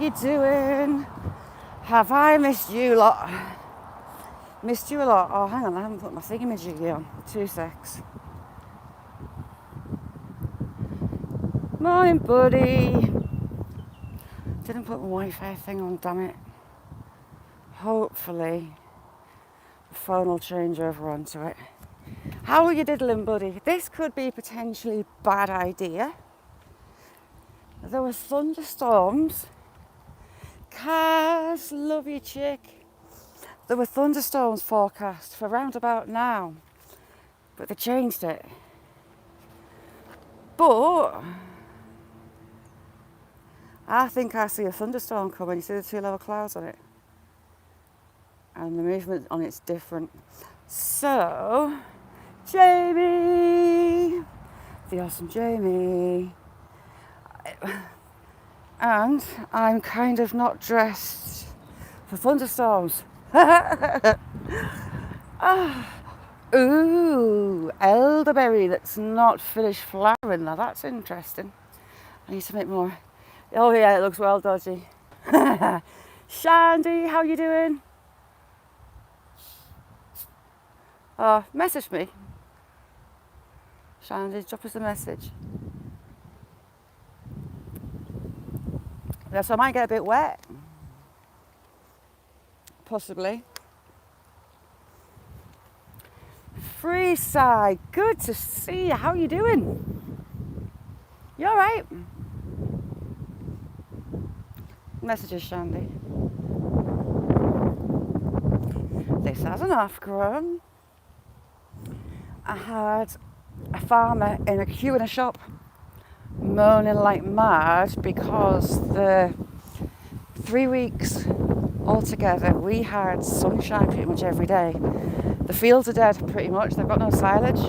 you doing? Have I missed you lot? Missed you a lot. Oh, hang on, I haven't put my thingamajiggy on. 2 secs. Morning, buddy. Didn't put my Wi-Fi thing on, damn it. Hopefully, the phone will change over onto it. How are you diddling, buddy? This could be potentially a bad idea. There were thunderstorms. Cars, love you, chick. There were thunderstorms forecast for round about now, but they changed it. But I think I see a thunderstorm coming. You see the 2 level clouds on it? And the movement on it's different. So, Jamie, the awesome Jamie. And I'm kind of not dressed for thunderstorms. Ooh, elderberry that's not finished flowering. Now that's interesting. I need to make more. Oh yeah, it looks well dodgy. Shandy, how you doing? Oh, message me. Shandy, drop us a message. Yeah, so I might get a bit wet. Possibly. Freeside, good to see you. How are you doing? You alright? Messages, Shandy. This hasn't half grown. I had a farmer in a queue in a shop moaning like mad because the 3 weeks altogether we had sunshine pretty much every day. The fields are dead pretty much, they've got no silage.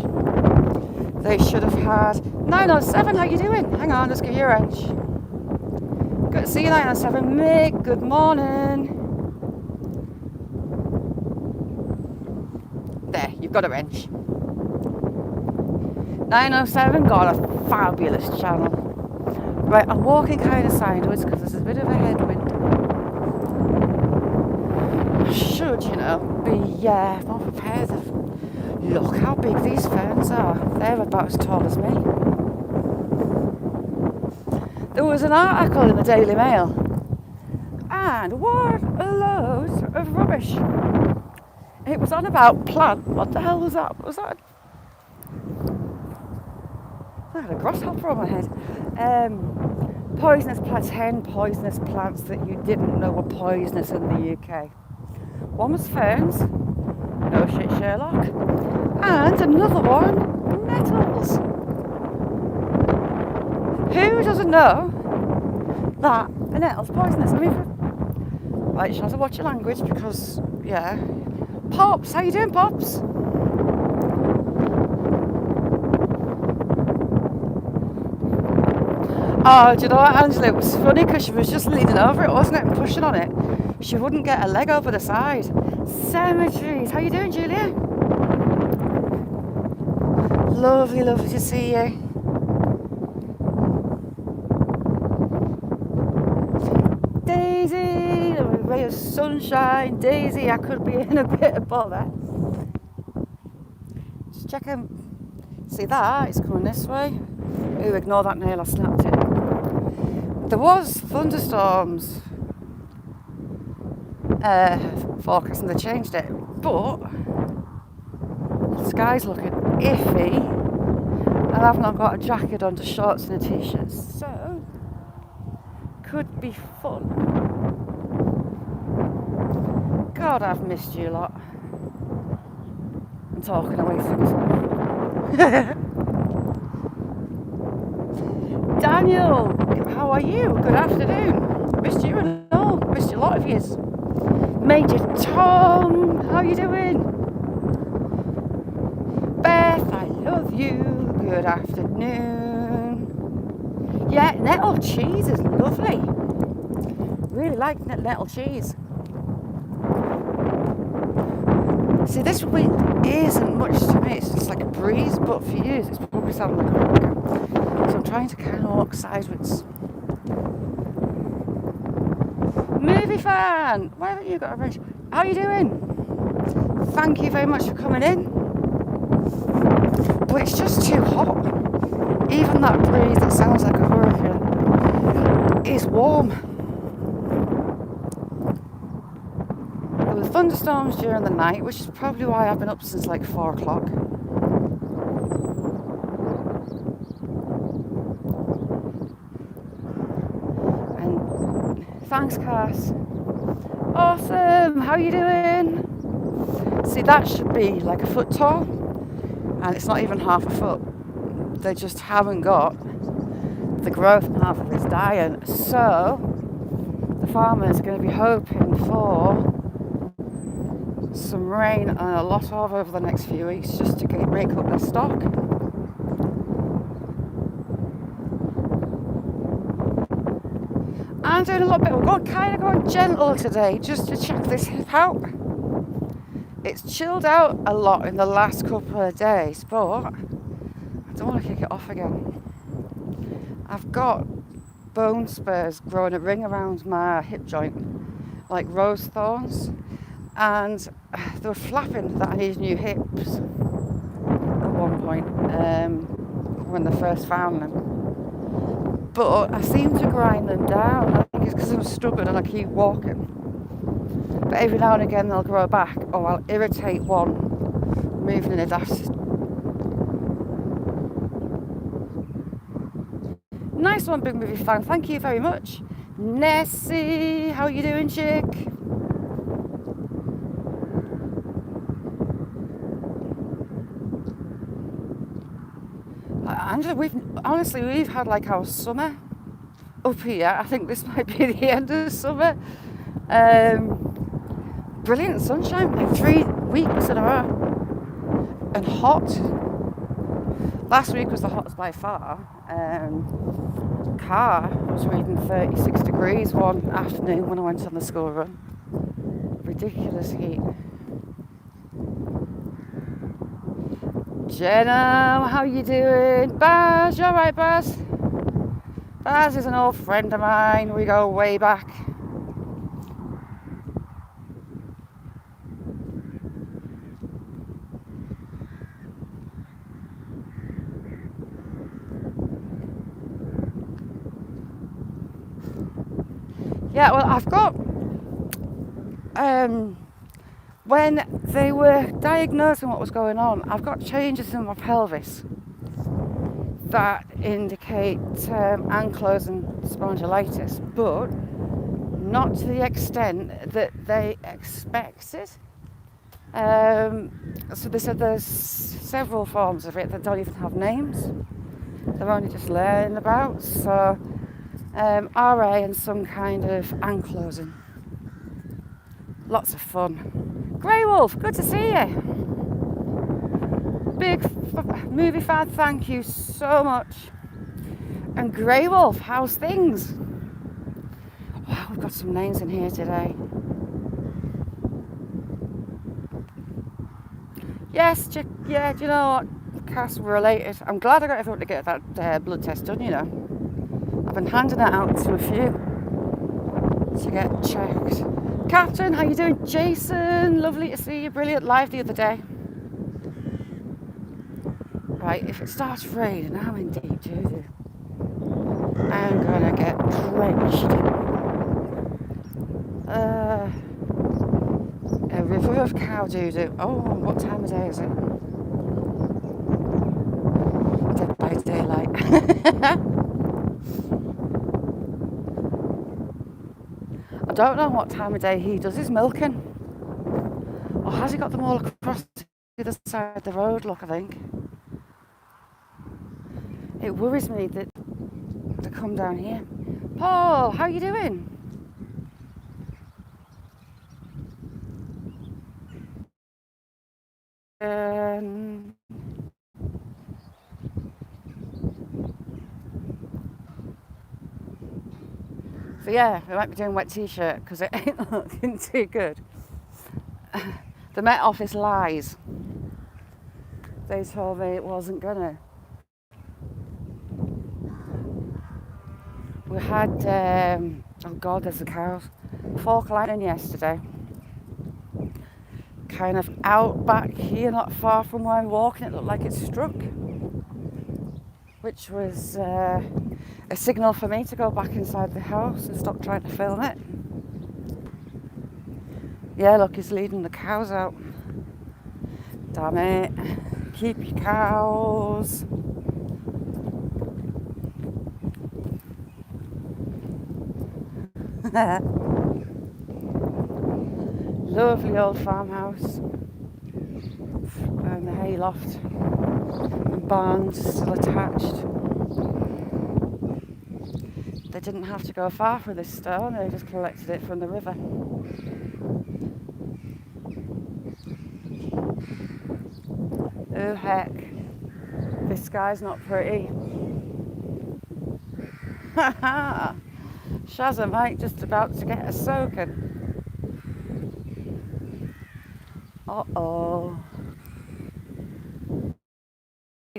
They should have had 907, how you doing? Hang on, let's give you a wrench. Good to see you, 907. Mick, good morning. There, you've got a wrench. 907 got a fabulous channel. Right, I'm walking kind of sideways because there's a bit of a headwind. Should, be more prepared. Look how big these ferns are. They're about as tall as me. There was an article in the Daily Mail. And what a load of rubbish. It was on about plant. What the hell was that? Was that? I had a grasshopper on my head. Poisonous plants, 10 poisonous plants that you didn't know were poisonous in the UK. One was ferns, no shit Sherlock, and another one, nettles. Who doesn't know that a nettle's poisonous? I mean, right, you should have to watch your language because, yeah. Pops, how you doing, Pops? Oh, do you know what, Angela? It was funny because she was just leaning over it, wasn't it, and pushing on it. She wouldn't get a leg over the side. Cemeteries. How you doing, Julia? Lovely, lovely to see you. Daisy, a ray of sunshine. Daisy, I could be in a bit of bother. Just checking. See that? It's coming this way. Ooh, ignore that nail, I snapped it. There was thunderstorms forecast and they changed it, but the sky's looking iffy and I've not got a jacket under, shorts and a t-shirt, so could be fun. God, I've missed you a lot. I'm talking away from myself. Daniel, how are you? Good afternoon. Missed you and all. Missed you a lot of yous. Major Tom, how you doing? Beth, I love you. Good afternoon. Yeah, nettle cheese is lovely. Really like nettle cheese. See, this wind isn't much to me. It's just like a breeze, but for you, it's probably sounding like a hurricane. So I'm trying to kind of walk sideways. movie fan. Why haven't you got a brush? How are you doing? Thank you very much for coming in. But it's just too hot. Even that breeze that sounds like a hurricane is warm. There were thunderstorms during the night, which is probably why I've been up since like 4 o'clock. And thanks, Cass. Awesome. How are you doing? See, that should be like a foot tall, and it's not even half a foot. They just haven't got the growth, and half of it's dying. So the farmers are going to be hoping for some rain and a lot of over the next few weeks just to make up their stock. I'm doing a little bit of kind of going gentle today just to check this hip out. It's chilled out a lot in the last couple of days, but I don't want to kick it off again. I've got bone spurs growing a ring around my hip joint, like rose thorns, and they were flapping that I needed new hips at one point when they first found them. But I seem to grind them down. I think it's because I'm stubborn and I keep walking. But every now and again they'll grow back, or I'll irritate one moving in a dash. Nice one, Big Movie fan. Thank you very much. Nessie, how are you doing, chick? Angela, we've had like our summer up here. I think this might be the end of the summer. Brilliant sunshine, like 3 weeks in a row, and hot. Last week was the hottest by far. Car was reading 36 degrees one afternoon when I went on the school run. Ridiculous heat. Jenna, how you doing? Baz, you alright, Baz? Baz is an old friend of mine. We go way back. Yeah, well, I've got, when they were diagnosing what was going on, I've got changes in my pelvis that indicate ankylosing spondylitis, but not to the extent that they expected. So they said there's several forms of it that don't even have names. They're only just learning about. So RA and some kind of ankylosing. Lots of fun. Grey Wolf, good to see you. Big movie fan, thank you so much. And Grey Wolf, how's things? Wow, we've got some names in here today. Yes, yeah, do you know what? Cass, we're related. I'm glad I got everyone to get that blood test done, you know. I've been handing that out to a few to get checked. Captain, how you doing? Jason, lovely to see you. Brilliant live the other day. Right, if it starts raining, I'm in deep doo-doo. I'm gonna get drenched. A river of cow doo-doo. Oh, what time of day is it? Dead by daylight. I don't know what time of day he does his milking. Or has he got them all across the other side of the road, look, I think. It worries me that they come down here. Paul, how are you doing? So yeah, we might be doing wet t-shirt because it ain't looking too good. The Met Office lies. They told me it wasn't gonna. We had, oh God, there's the cows. Fork lightning yesterday. Kind of out back here, not far from where I'm walking, it looked like it struck, which was a signal for me to go back inside the house and stop trying to film it. Yeah, look, he's leading the cows out. Damn it. Keep your cows. Lovely old farmhouse. And the hayloft. And barns still attached. They didn't have to go far for this stone, they just collected it from the river. Oh heck, this sky's not pretty. Shazza Mike just about to get a soaking. Uh-oh.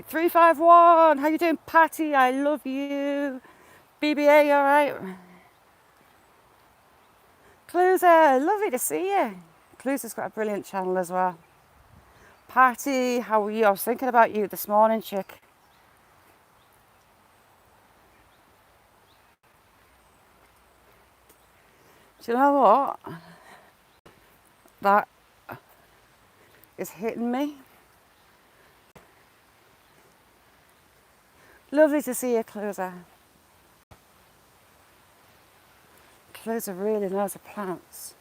351, how you doing, Patty? I love you. BBA, you alright? Cluser, lovely to see you. Cluser's got a brilliant channel as well. Patty, how are you? I was thinking about you this morning, chick. Do you know what? That is hitting me. Lovely to see you, Cluser. Cluser really knows the plants.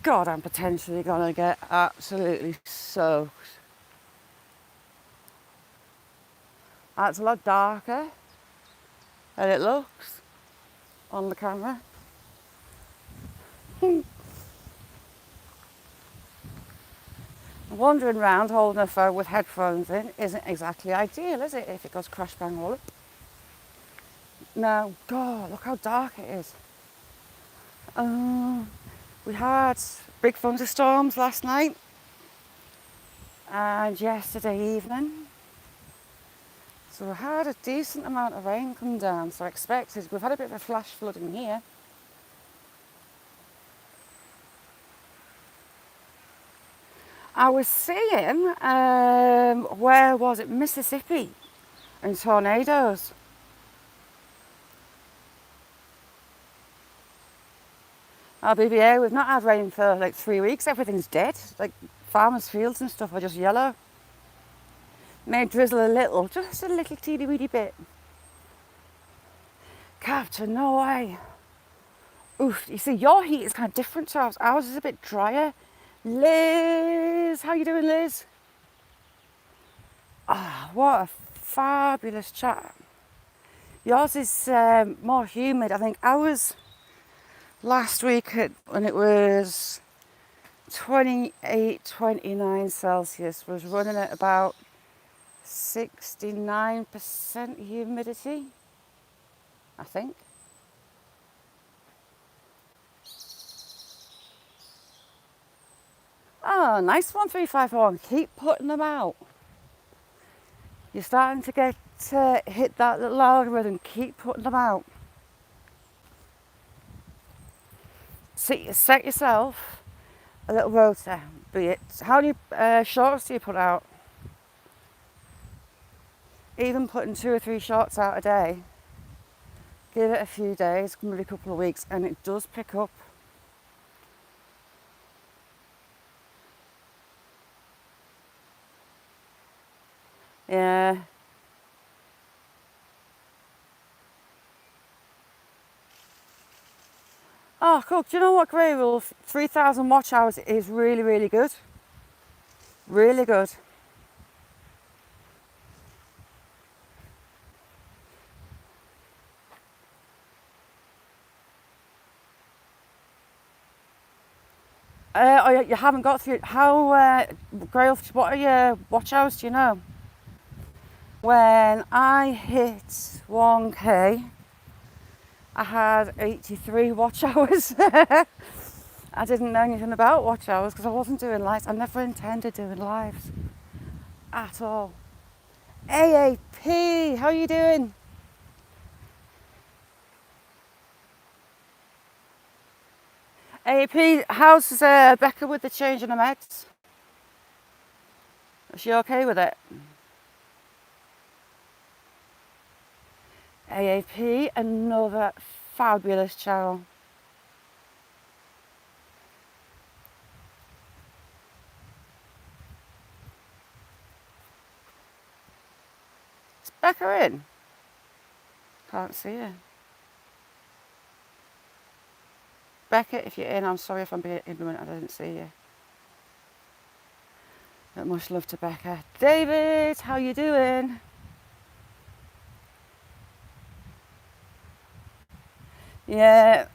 God, I'm potentially gonna get absolutely soaked. That's a lot darker than it looks on the camera. Wandering around holding a phone with headphones in isn't exactly ideal, is it, if it goes crash bang wallop? No, God, look how dark it is. We had big thunderstorms last night and yesterday evening. So we had a decent amount of rain come down, so I expected, we've had a bit of a flash flood in here. I was seeing, where was it, Mississippi, and tornadoes. BBA, we've not had rain for like 3 weeks, everything's dead. Like farmers' fields and stuff are just yellow. May drizzle a little, just a little teeny weeny bit. Captain, no way. Oof, you see, your heat is kind of different to ours. Ours is a bit drier. Liz, how you doing, Liz? Ah, what a fabulous chat. Yours is more humid. I think ours last week when it was 28, 29 Celsius was running at about 69% humidity, I think. Oh, nice one, 351. Keep putting them out. You're starting to get hit that little algorithm. Keep putting them out. Set yourself a little rota. Be it. How many shorts do you put out? Even putting 2 or 3 shorts out a day. Give it a few days, maybe a couple of weeks, and it does pick up. Yeah. Oh, cool. Do you know what, Grey Wolf? 3,000 watch hours is really, really good. Really good. Oh, you haven't got through. How, Grey Wolf, what are your watch hours, do you know? When I hit 1K, I had 83 watch hours. I didn't know anything about watch hours because I wasn't doing lives. I never intended doing lives at all. AAP, how are you doing? AAP, how's Becca with the change in the meds? Is she okay with it? AAP, another fabulous channel. Is Becca in? Can't see her. Becca, if you're in, I'm sorry if I'm being ignorant, I didn't see you. But much love to Becca. David, how you doing? Yeah.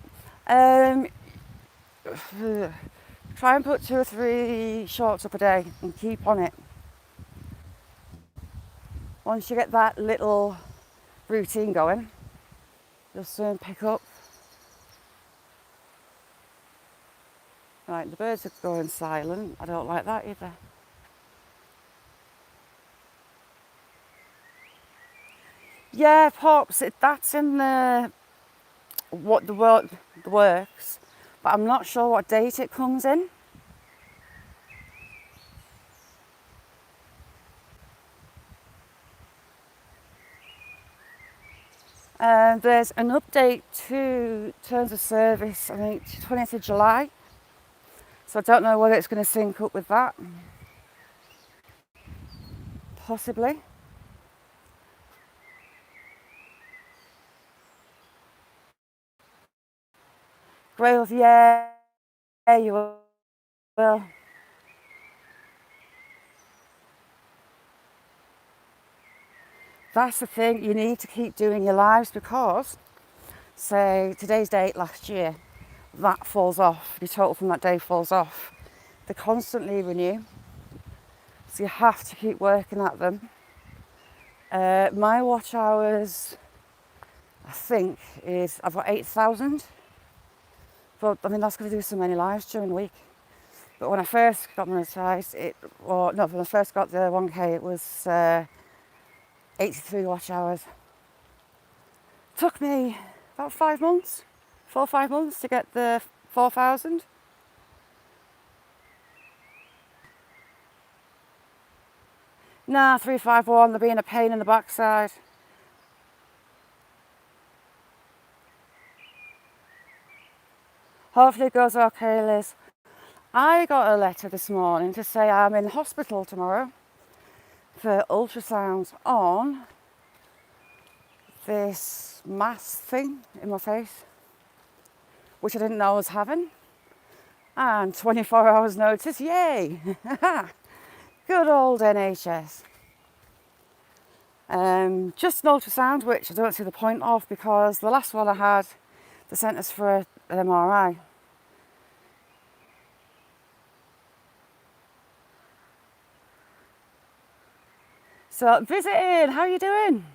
Try and put 2 or 3 shorts up a day and keep on it. Once you get that little routine going, you'll soon pick up. Right, the birds are going silent. I don't like that either. Yeah, Pops, that's in the works, but I'm not sure what date it comes in. There's an update to terms of service, I think 20th of July. So I don't know whether it's going to sync up with that. Possibly. Grails, yeah, you will. That's the thing, you need to keep doing your lives because, say, today's date last year, that falls off, your total from that day falls off. They constantly renew, so you have to keep working at them. My watch hours, I think, I've got 8,000, but I mean, that's going to do so many lives during the week. But when I first got monetised, when I first got the 1K, it was 83 watch hours. Took me about 5 months, 4 or 5 months to get the 4,000. Nah, 351, they're being a pain in the backside. Hopefully it goes okay, Liz. I got a letter this morning to say I'm in hospital tomorrow for ultrasounds on this mass thing in my face, which I didn't know I was having. And 24 hours notice, yay! Good old NHS. Just an ultrasound, which I don't see the point of because the last one I had, they sent us for an MRI. So visiting, how are you doing?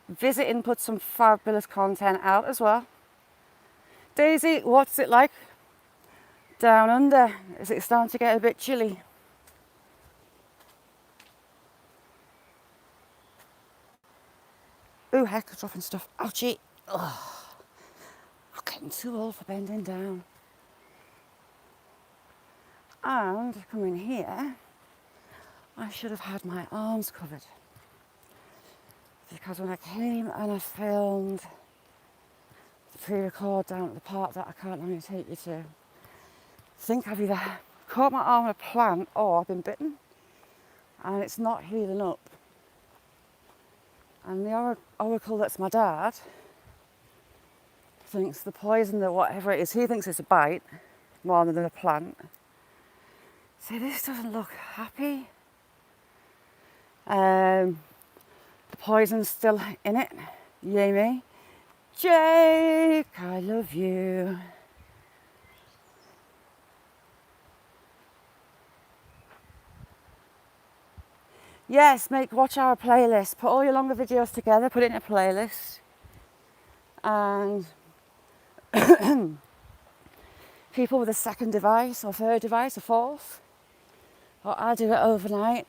Visiting put some fabulous content out as well. Daisy, what's it like down under? Is it starting to get a bit chilly? Ooh, heck, dropping stuff. Ouchie. Ugh. I'm getting too old for bending down. And coming here, I should have had my arms covered. Because when I came and I filmed the pre-record down at the park that I can't really take you to, I think I've either caught my arm in a plant or I've been bitten. And it's not healing up. And the oracle that's my dad thinks the poison that whatever it is, he thinks it's a bite more than a plant. See, this doesn't look happy. The poison's still in it. Yay me. Jake, I love you. Yes, make watch hour playlist. Put all your longer videos together, put it in a playlist. And people with a second device or third device or fourth, or I'll do it overnight.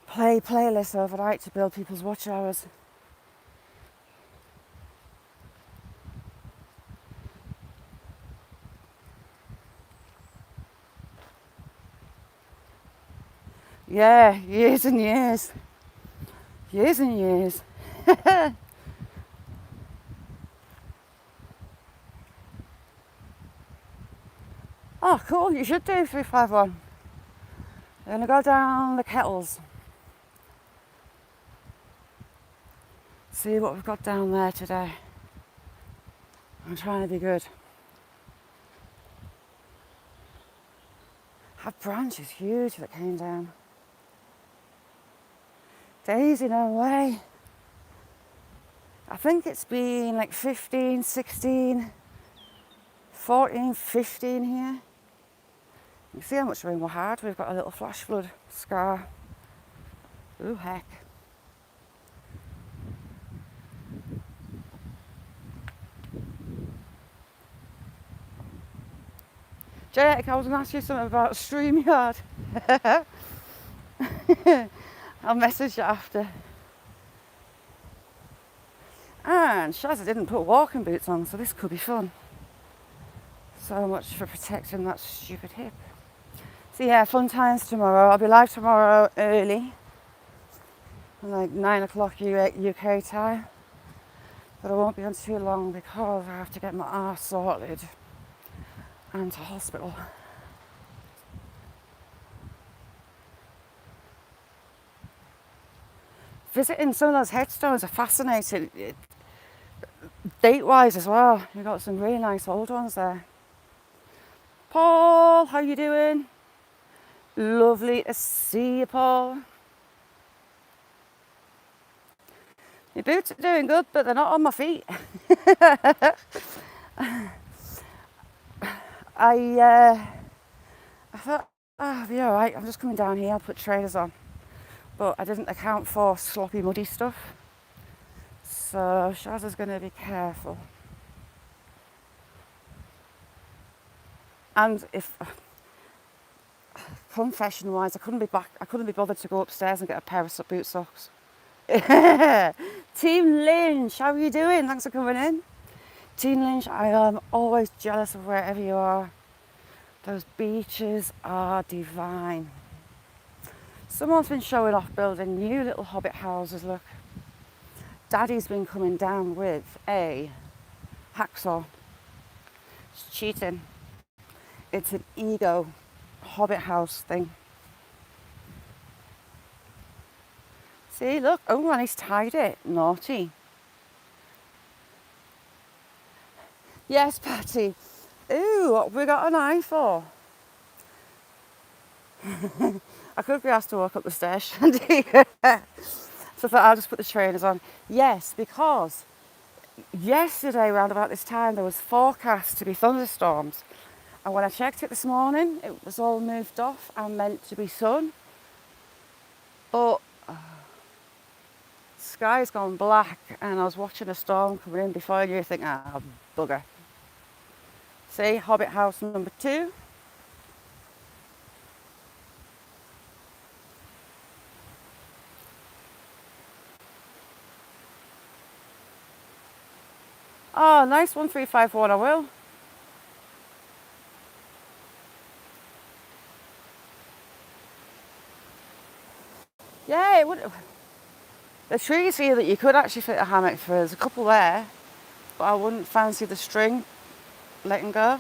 play playlists overnight to build people's watch hours. Yeah, years and years. Years and years. Oh, cool, you should do 351. We're going to go down the Kettles. See what we've got down there today. I'm trying to be good. That branch is huge that came down. Daisy, no way. I think it's been like 15, 16, 14, 15 here. You can see how much rain we had. We've got a little flash flood scar. Ooh, heck. Jake, I was going to ask you something about StreamYard. I'll message you after. And Shazza didn't put walking boots on, so this could be fun. So much for protecting that stupid hip. So yeah, fun times tomorrow. I'll be live tomorrow early, like 9 o'clock UK time. But I won't be on too long because I have to get my arse sorted and to hospital. Visiting some of those headstones are fascinating, date-wise as well. You've got some really nice old ones there. Paul, how you doing? Lovely to see you, Paul. Your boots are doing good, but they're not on my feet. I thought, oh, I'll be all right. I'm just coming down here. I'll put trainers on. But I didn't account for sloppy, muddy stuff. So Shazza's going to be careful. And if, confession-wise, I couldn't be bothered to go upstairs and get a pair of boot socks. Team Lynch, how are you doing? Thanks for coming in. Team Lynch, I am always jealous of wherever you are. Those beaches are divine. Someone's been showing off building new little hobbit houses, look. Daddy's been coming down with a hacksaw. It's cheating. It's an ego hobbit house thing. See, look, oh, and he's tied it. Naughty. Yes, Patty. Ooh, what have we got an eye for? I could be asked to walk up the stairs, Shandy. So I thought I'll just put the trainers on. Yes, because yesterday around about this time there was forecast to be thunderstorms. And when I checked it this morning, it was all moved off and meant to be sun. But sky's gone black and I was watching a storm coming in before you think, ah, bugger. See, Hobbit House number 2. Oh, nice 1351, I will. Yeah, it would. The trees here that you could actually fit a hammock for, there's a couple there, but I wouldn't fancy the string letting go.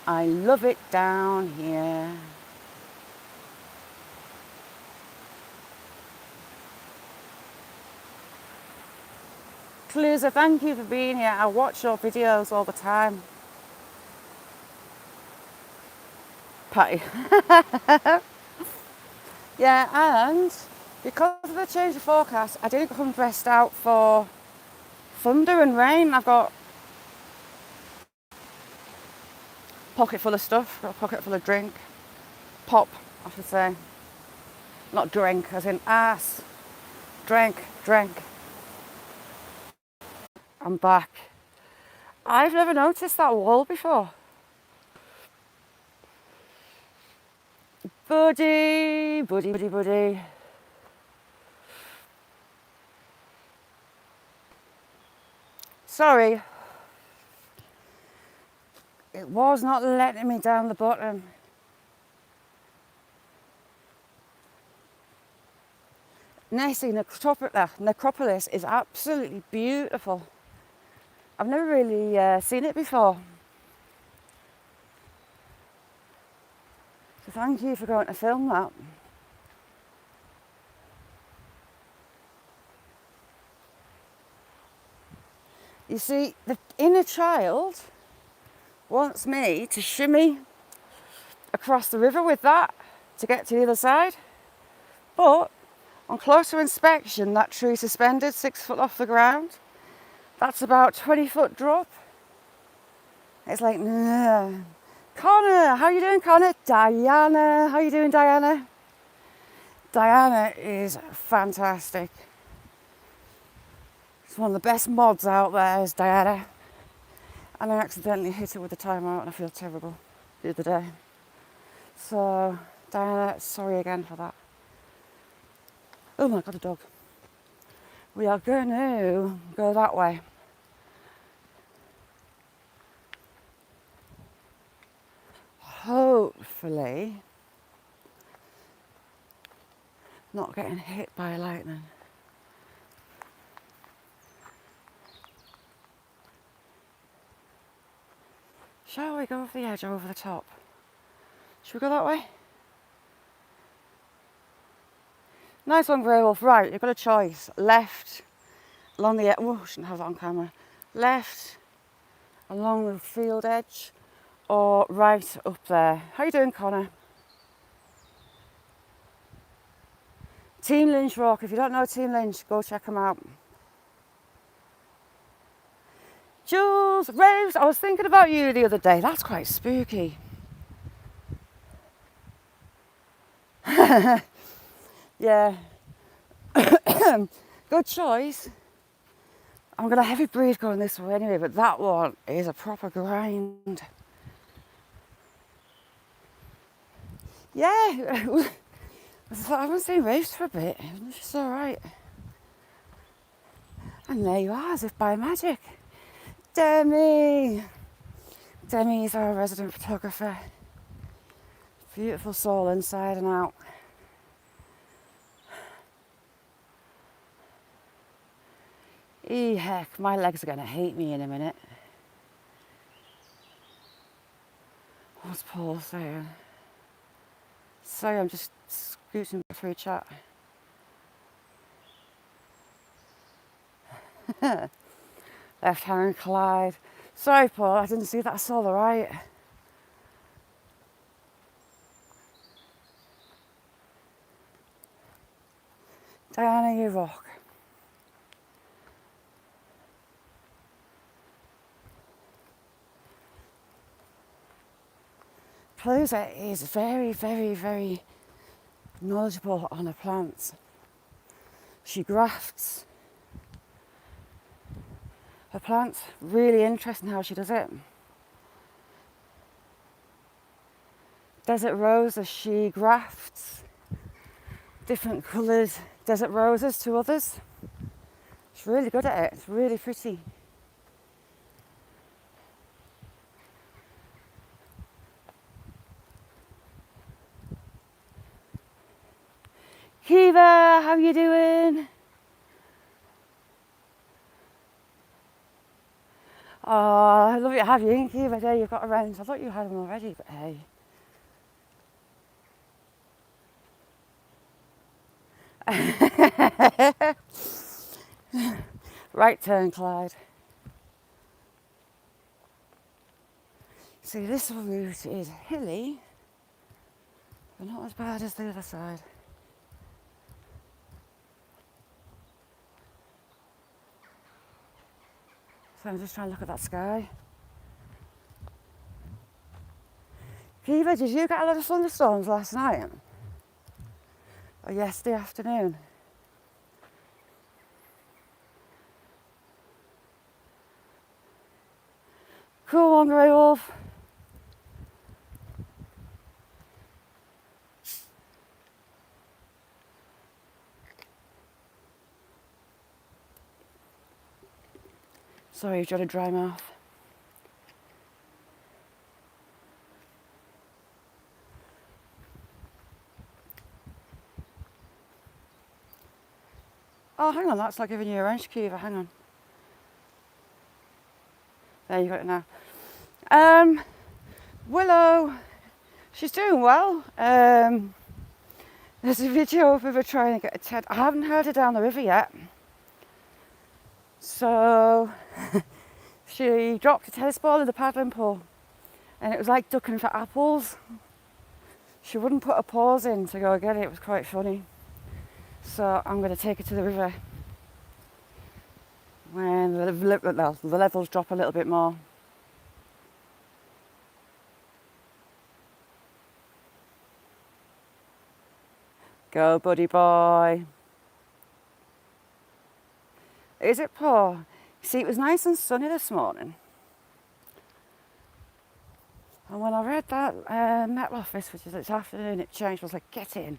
I love it down here. Cluza, thank you for being here. I watch your videos all the time. Patty. Yeah, and because of the change of forecast, I didn't come dressed out for thunder and rain. I've got a pocket full of stuff, got a pocket full of drink. Pop, I should say. Not drink, as in ass. Drink. I'm back. I've never noticed that wall before. Buddy, buddy, buddy, buddy. Sorry, it was not letting me down the bottom. Nessie Necropolis is absolutely beautiful. I've never really seen it before. So thank you for going to film that. You see, the inner child wants me to shimmy across the river with that to get to the other side. But on closer inspection, that tree suspended 6 foot off the ground, that's about 20-foot drop. It's like, nah. Connor, how you doing, Connor? Diana, how you doing, Diana? Diana is fantastic. It's one of the best mods out there, is Diana. And I accidentally hit it with the timeout and I feel terrible the other day. So, Diana, sorry again for that. Oh my God, a dog. We are going to go that way. Hopefully, not getting hit by lightning. Shall we go off the edge or over the top? Should we go that way? Nice one, Grey Wolf. Right, you've got a choice. Left along the edge. Oh, I shouldn't have that on camera. Left along the field edge or right up there. How you doing, Connor? Team Lynch Rock. If you don't know Team Lynch, go check them out. Jules, Rose, I was thinking about you the other day. That's quite spooky. Yeah. Good choice. I'm going to heavy breathe going this way anyway, but that one is a proper grind. Yeah. I haven't seen Rose for a bit. She's alright. And there you are, as if by magic. Demi! Demi is our resident photographer. Beautiful soul inside and out. Heck, my legs are going to hate me in a minute. What's Paul saying? Sorry, I'm just scooting through chat. Left hand collide. Sorry, Paul, I didn't see that. I saw the right. Diana, you rock. Pelusa is very, very, very knowledgeable on her plants. She grafts her plants. Really interesting how she does it. Desert roses, she grafts different coloured desert roses to others. She's really good at it. It's really pretty. Kiva, how you doing? Oh, I love it to have you in, Kiva. There you've got a round. I thought you had them already, but hey. Right turn, Clyde. See, this route is hilly, but not as bad as the other side. So I'm just trying to look at that sky. Kiva, did you get a lot of thunderstorms last night? Or yesterday afternoon? Cool one, Grey Wolf. Sorry, you've got a dry mouth. Oh, hang on, that's not giving you a wrench, Kiva. Hang on. There, you got it now. Willow, she's doing well. There's a video of her trying to get a tent. I haven't heard her down the river yet. So she dropped a tennis ball in the paddling pool and it was like ducking for apples. She wouldn't put her paws in to go get it. It was quite funny. So I'm going to take her to the river when the levels drop a little bit more. Go, buddy boy. Is it poor? See, it was nice and sunny this morning. And when I read that Met Office, which is this afternoon, it changed. I was like, get in.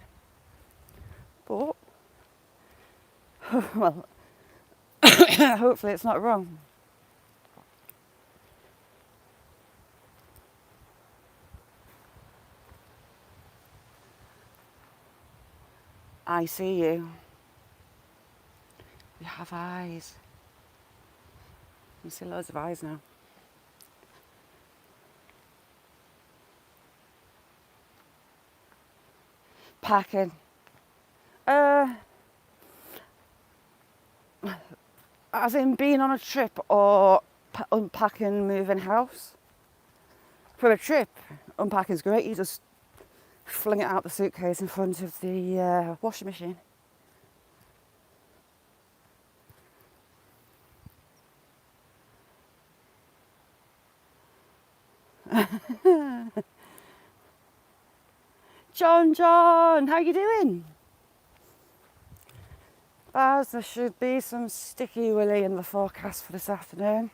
But, well, hopefully it's not wrong. I see you. You have eyes. You see loads of eyes now. Packing. As in being on a trip or unpacking, moving house. For a trip, unpacking's great. You just fling it out the suitcase in front of the washing machine. John, how you doing? As there should be some sticky willy in the forecast for this afternoon.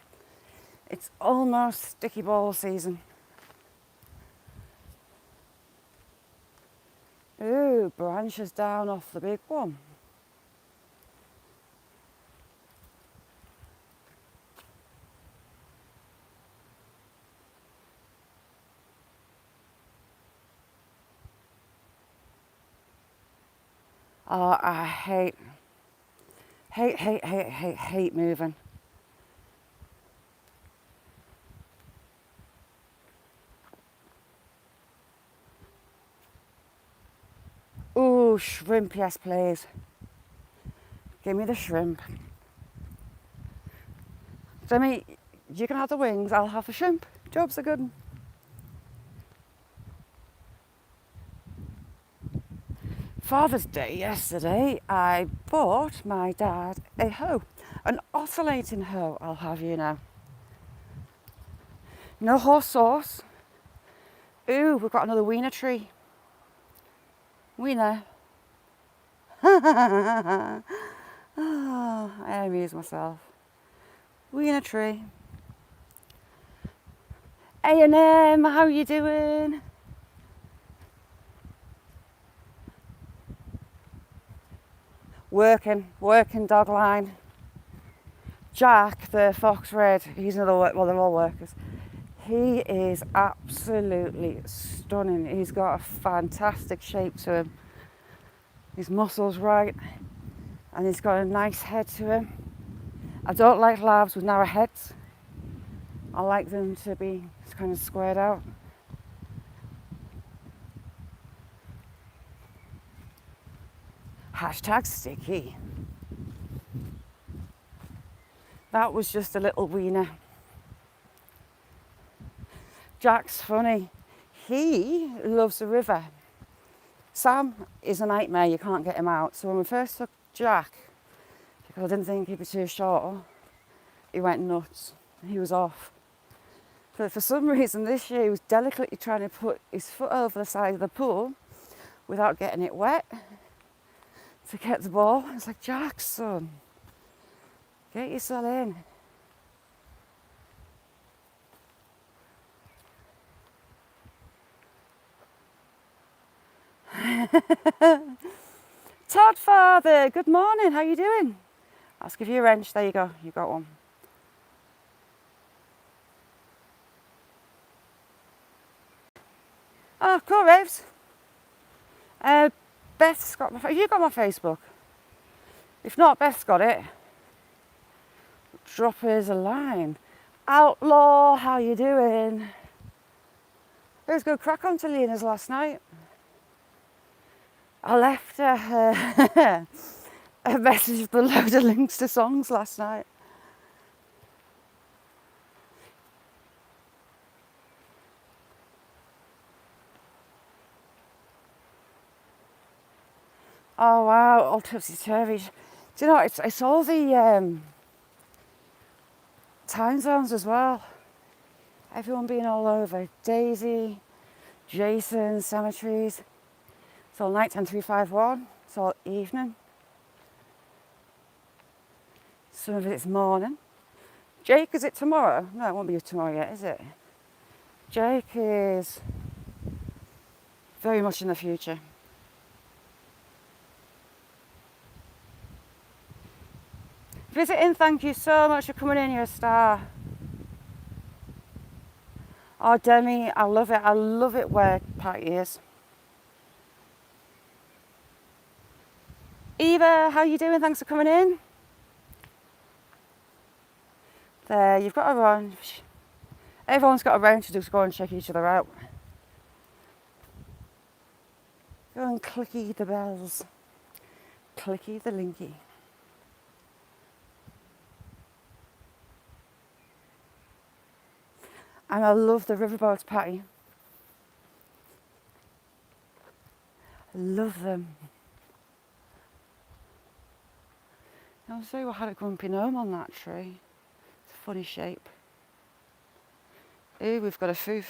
It's almost sticky ball season. Ooh, branches down off the big one. Oh, I hate moving. Ooh, shrimp, yes please. Give me the shrimp. Demi, you can have the wings, I'll have the shrimp. Job's a good one. Father's Day yesterday, I bought my dad a hoe. An oscillating hoe, I'll have you know. No horse sauce. Ooh, we've got another wiener tree. Wiener. Oh, I amuse myself. Wiener tree. A&M, how you doing? Working dog line. Jack, the fox red, he's another, well, they're all workers. He is absolutely stunning. He's got a fantastic shape to him. His muscles right, and he's got a nice head to him. I don't like labs with narrow heads. I like them to be kind of squared out. Hashtag sticky. That was just a little wiener. Jack's funny. He loves the river. Sam is a nightmare, you can't get him out. So when we first took Jack, because I didn't think he'd be too short, he went nuts. He was off. But for some reason this year he was delicately trying to put his foot over the side of the pool without getting it wet to get the ball. It's like, Jackson, get yourself in. Todd Father, good morning, how you doing? I'll give you a wrench, there you go, you got one. Oh, cool, Raves. Beth's got my... Have you got my Facebook? If not, Beth's got it. Drop us a line. Outlaw, how you doing? It was good crack on to Lena's last night. I left her a message with a load of links to songs last night. Oh wow, all topsy-turvy. Do you know, it's all the time zones as well. Everyone being all over. Daisy, Jason, cemeteries. It's all night 10351. It's all evening. Some of it's morning. Jake, is it tomorrow? No, it won't be tomorrow yet, is it? Jake is very much in the future. Visiting, thank you so much for coming in, you're a star. Oh, Demi, I love it. I love it where Patty is. Eva, how you doing? Thanks for coming in. There, you've got a run. Everyone's got a round to just go and check each other out. Go and clicky the bells. Clicky the linky. And I love the riverboats, Patty. I love them. I'll show you I had a grumpy gnome on that tree. It's a funny shape. Ooh, we've got a foof.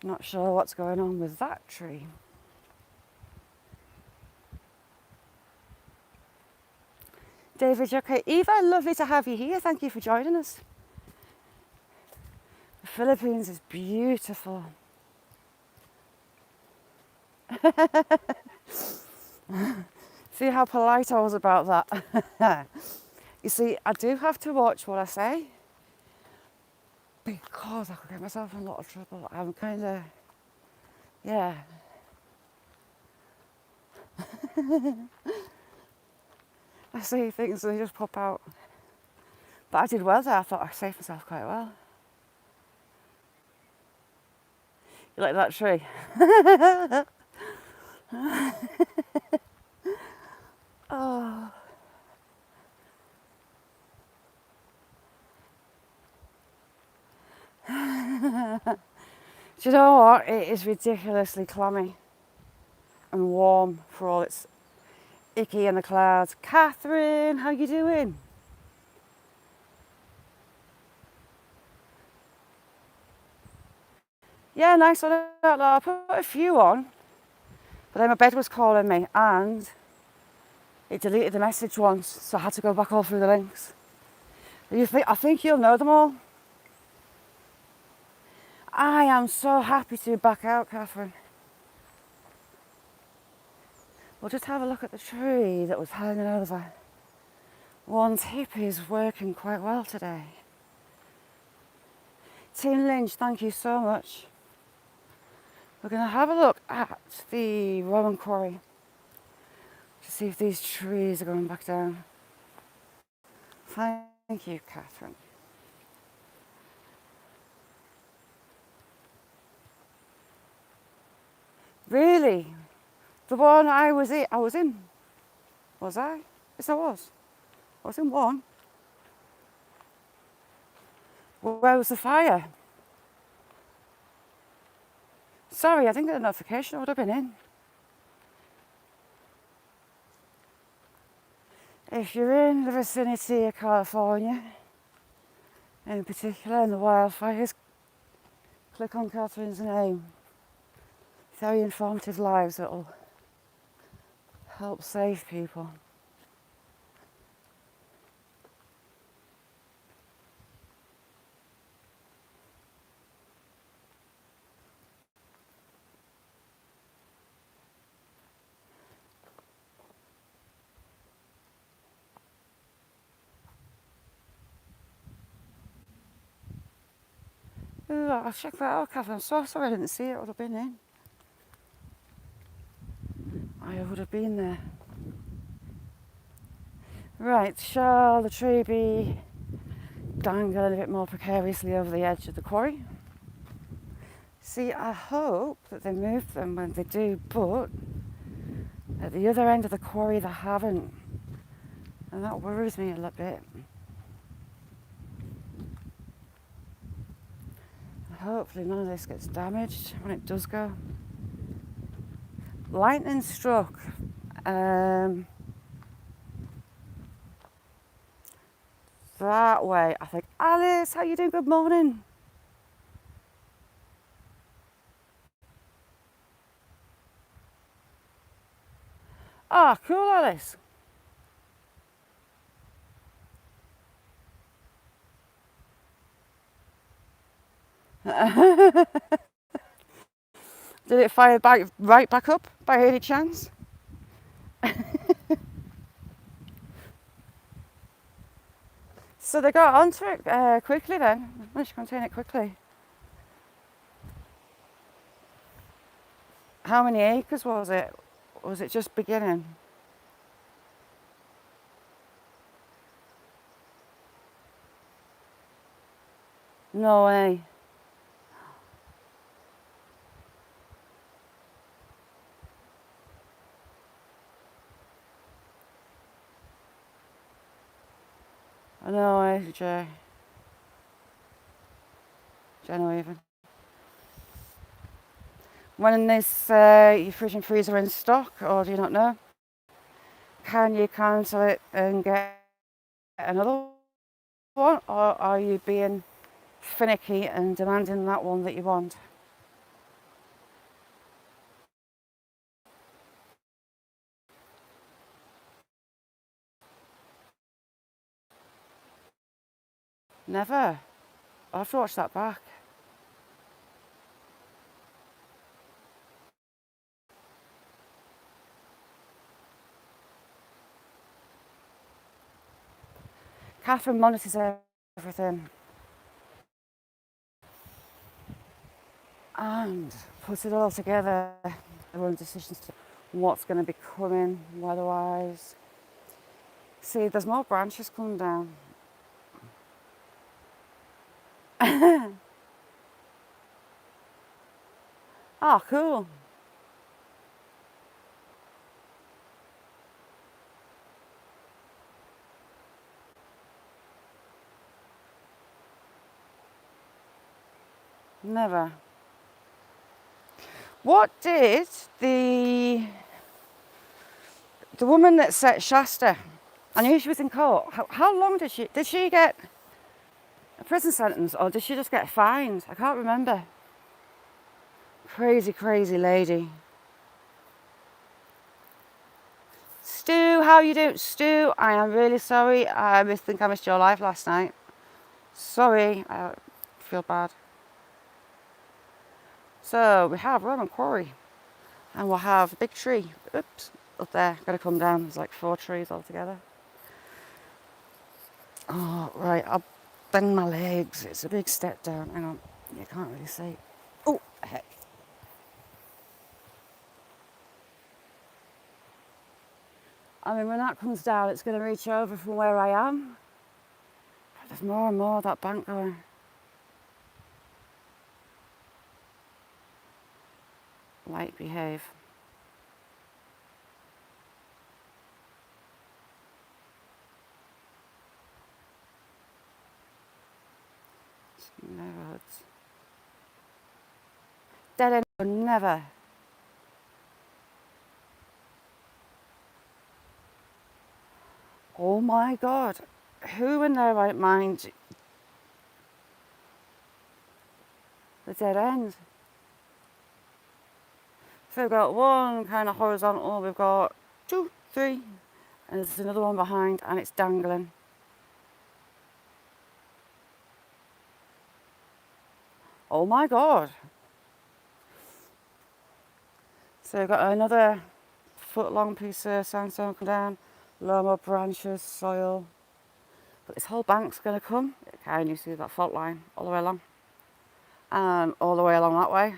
Not sure what's going on with that tree. David, okay. Eva, lovely to have you here. Thank you for joining us. The Philippines is beautiful. See how polite I was about that? You see, I do have to watch what I say because I could get myself in a lot of trouble. I'm kind of, yeah. I say things and they just pop out. But I did well there. I thought I saved myself quite well. You like that tree? Oh. Do you know what? It is ridiculously clammy and warm for all its icky in the clouds. Catherine, how you doing? Yeah, nice one. I put a few on, but then my bed was calling me and it deleted the message once, so I had to go back all through the links. I think you'll know them all. I am so happy to be back out, Catherine. We'll just have a look at the tree that was hanging over. One's hip is working quite well today. Tim Lynch, thank you so much. We're going to have a look at the Roman quarry to see if these trees are going back down. Thank you, Catherine. Really? The one I was in? Was I? Yes, I was. I was in one. Where was the fire? Sorry, I didn't get a notification. I would have been in. If you're in the vicinity of California, in particular in the wildfires, click on Catherine's name. Very informative lives that'll help save people. Ooh, I'll check that out, Catherine. I'm so sorry I didn't see it. I would have been in. I would have been there. Right, shall the tree be dangling a bit more precariously over the edge of the quarry? See, I hope that they move them when they do, but at the other end of the quarry they haven't. And that worries me a little bit. Hopefully none of this gets damaged when it does go. Lightning struck that way. I think, Alice, how you doing? Good morning. Ah, cool, Alice. Did it fire back right back up by any chance? So they got onto it quickly then. Managed to contain it quickly. How many acres was it? Was it just beginning? No way. No way, Jay. Genevieve. When is your fridge and freezer in stock, or do you not know? Can you cancel it and get another one, or are you being finicky and demanding that one that you want? Never. I'll have to watch that back. Catherine monitors everything and puts it all together. Their own decisions to what's going to be coming weather-wise. See, there's more branches coming down. Oh, cool. Never. What did the woman that set Shasta? I knew she was in court. How long did she get a prison sentence, or did she just get fined? I can't remember. Crazy, crazy lady. Stu, how you doing? Stu, I am really sorry. I think I missed your live last night. Sorry, I feel bad. So we have Roman Quarry, and we'll have a big tree. Oops, up there. Got to come down. There's like 4 trees altogether. Oh, right. I'll bend my legs. It's a big step down. Hang on. You can't really see. Oh, heck. I mean, when that comes down, it's going to reach over from where I am. But there's more and more of that bank going. Light, behave. Neighbourhoods. Dead end, never. Oh my God. Who in their right mind? The dead end. So we've got one kind of horizontal, we've got 2, 3, and there's another one behind, and it's dangling. Oh my God. So we've got another foot-long piece of sandstone come down, lower more branches, soil. But this whole bank's going to come. Can you see that fault line all the way along? and all the way along that way.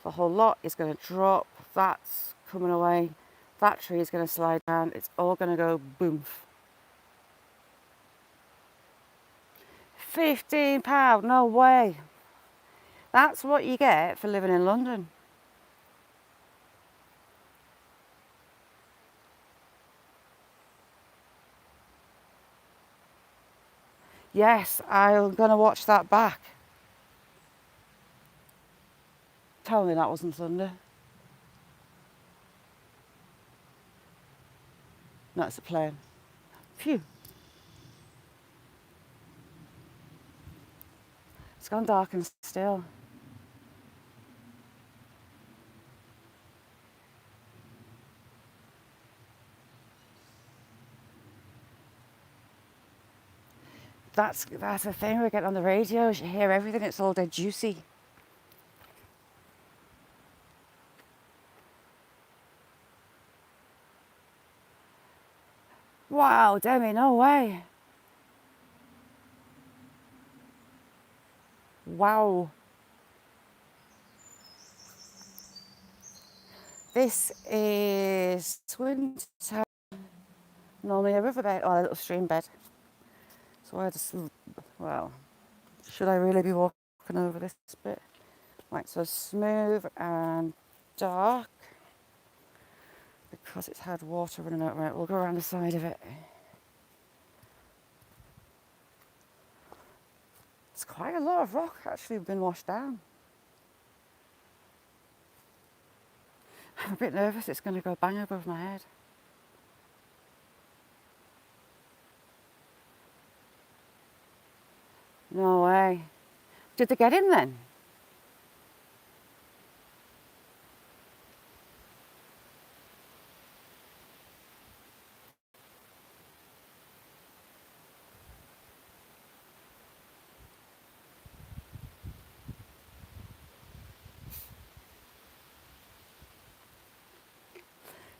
The whole lot is going to drop. That's coming away. That tree is going to slide down. It's all going to go boom. £15, no way. That's what you get for living in London. Yes, I'm going to watch that back. Tell me that wasn't thunder. No, it's a plane. Phew. It's gone dark and still. That's the thing we get on the radio. You hear everything. It's all dead juicy. Wow, Demi, no way. Wow. This is Swintown, normally a riverbed or a little stream bed. So I just, well, should I really be walking over this bit? Right, so smooth and dark because it's had water running out. Right, we'll go around the side of it. It's quite a lot of rock actually been washed down. I'm a bit nervous it's going to go bang above my head. No way. Did they get him then?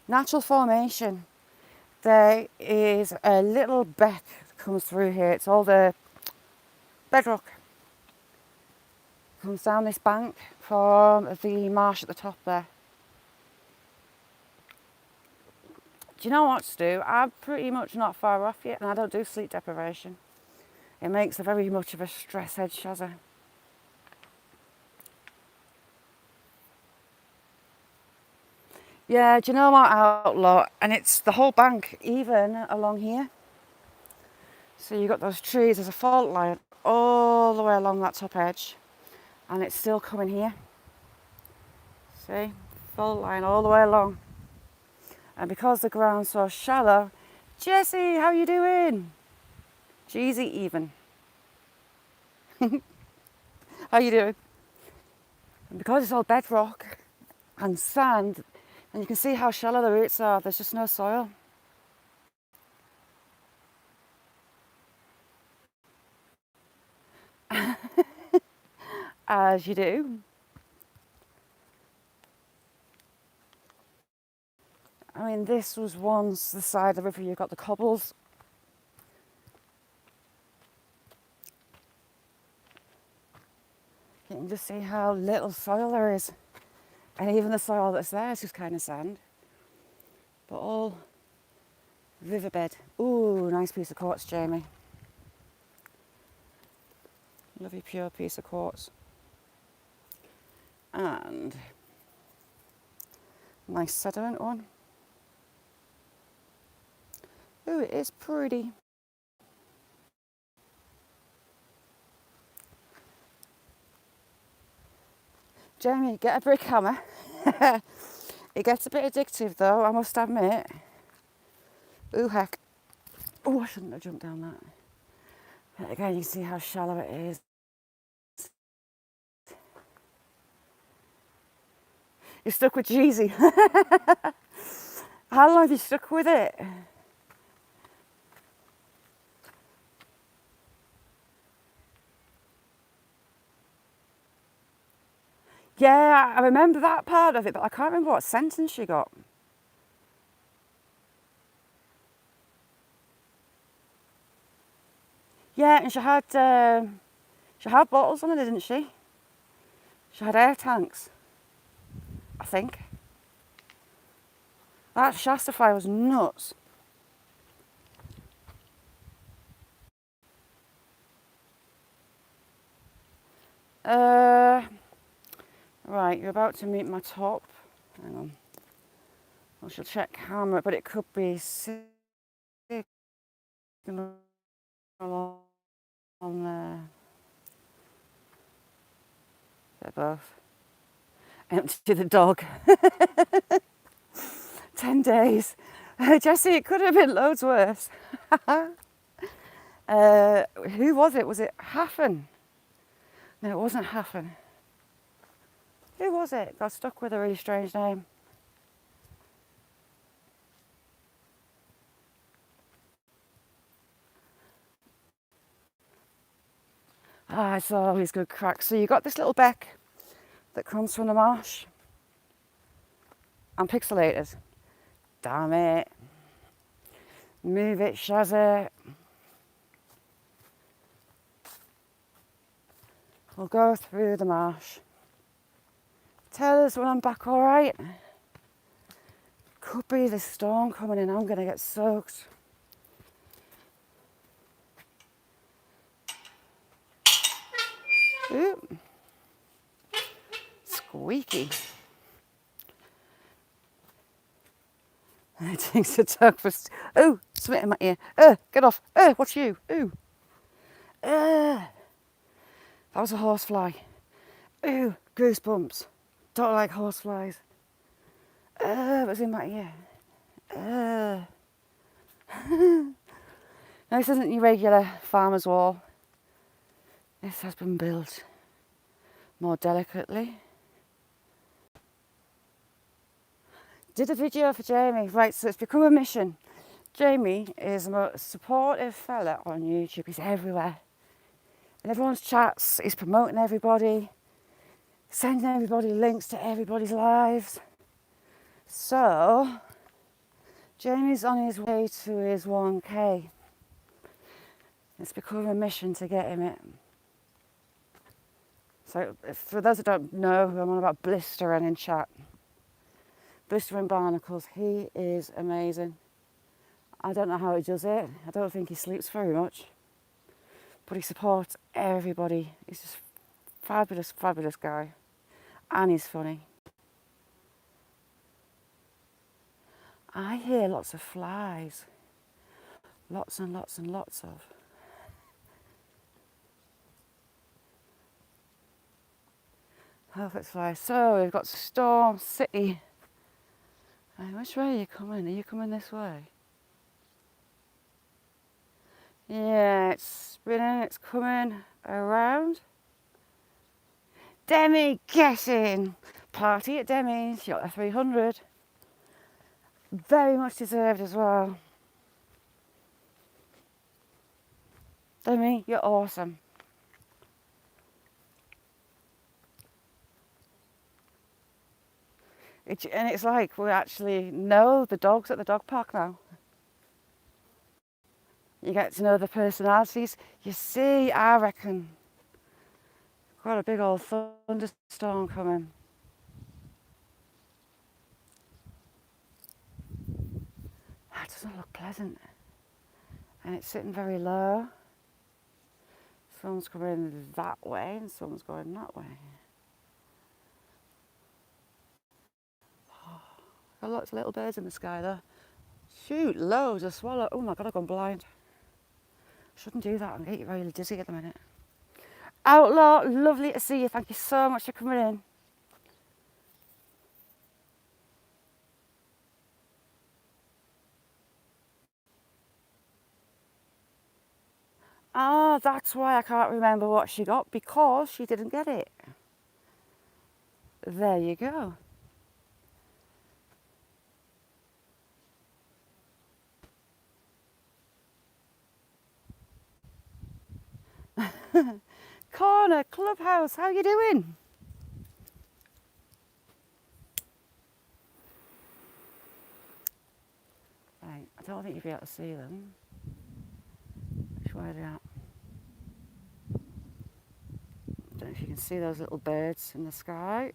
Natural formation. There is a little beck that comes through here. It's all the bedrock. Comes down this bank from the marsh at the top there. Do you know what to do? I'm pretty much not far off yet, and I don't do sleep deprivation. It makes a very much of a stress head shazza. Yeah, do you know what, Outlaw? And it's the whole bank, even along here. So you've got those trees, there's a fault line all the way along that top edge, and it's still coming here. See? Fault line all the way along. And because the ground's so shallow, Jessie, how you doing? Jeezy even. How you doing? And because it's all bedrock and sand, and you can see how shallow the roots are, there's just no soil. As you do. I mean, this was once the side of the river, you've got the cobbles. You can just see how little soil there is. And even the soil that's there is just kind of sand. But all riverbed. Ooh, nice piece of quartz, Jamie. Lovely pure piece of quartz. And nice sediment one. Ooh, it is pretty. Jamie, get a brick hammer. It gets a bit addictive though, I must admit. Ooh, heck. Oh, I shouldn't have jumped down that. But again, you see how shallow it is. You're stuck with Jeezy. How long have you stuck with it? Yeah, I remember that part of it, but I can't remember what sentence she got. Yeah, and she had bottles on her, didn't she? She had air tanks, I think. That Shasta fire was nuts. Right, you're about to meet my top. Hang on. I shall check camera, but it could be signal on there. They're both. Empty the dog. 10 days. Jessie, it could have been loads worse. Who was it? Was it Haffen? No, it wasn't Haffen. Who was it? Got stuck with a really strange name. It's always good crack. So you got this little beck that comes from the marsh. I'm pixelated. Damn it. Move it, Shazza. We'll go through the marsh. Tell us when I'm back all right. Could be the storm coming in. I'm going to get soaked. Ooh. Squeaky. I think it's a dog for... Oh, something in my ear. Get off. What's you? Ooh. That was a horsefly. Ooh, goosebumps. Don't like horseflies. It was in my ear. Now, this isn't your regular farmer's wall. This has been built more delicately. Did a video for Jamie. Right, so it's become a mission. Jamie is the most supportive fella on YouTube. He's everywhere. In everyone's chats, he's promoting everybody, sending everybody links to everybody's lives. So, Jamie's on his way to his 1K. It's become a mission to get him it. So, for those that don't know, I'm on about Blistering in chat. Blistering Barnacles, he is amazing. I don't know how he does it. I don't think he sleeps very much. But he supports everybody. He's just fabulous, fabulous guy. And he's funny. I hear lots of flies. Lots and lots and lots of. Perfect flies. So we've got Storm City. Which way are you coming? Are you coming this way? Yeah, it's spinning, it's coming around. Demi getting party at Demi's. You got a 300. Very much deserved as well. Demi, you're awesome. And it's like we actually know the dogs at the dog park now. You get to know the personalities. You see, I reckon, quite a big old thunderstorm coming. That doesn't look pleasant. And it's sitting very low. Someone's coming that way and someone's going that way. Got lots of little birds in the sky though. Shoot, loads of swallow. Oh my God, I've gone blind. Shouldn't do that, I'm getting really dizzy at the minute. Outlaw, lovely to see you. Thank you so much for coming in. Ah, that's why I can't remember what she got, because she didn't get it. There you go. Corner Clubhouse, how you doing? Right, I don't think you'll be able to see them. Which way are they at? Don't know if you can see those little birds in the sky.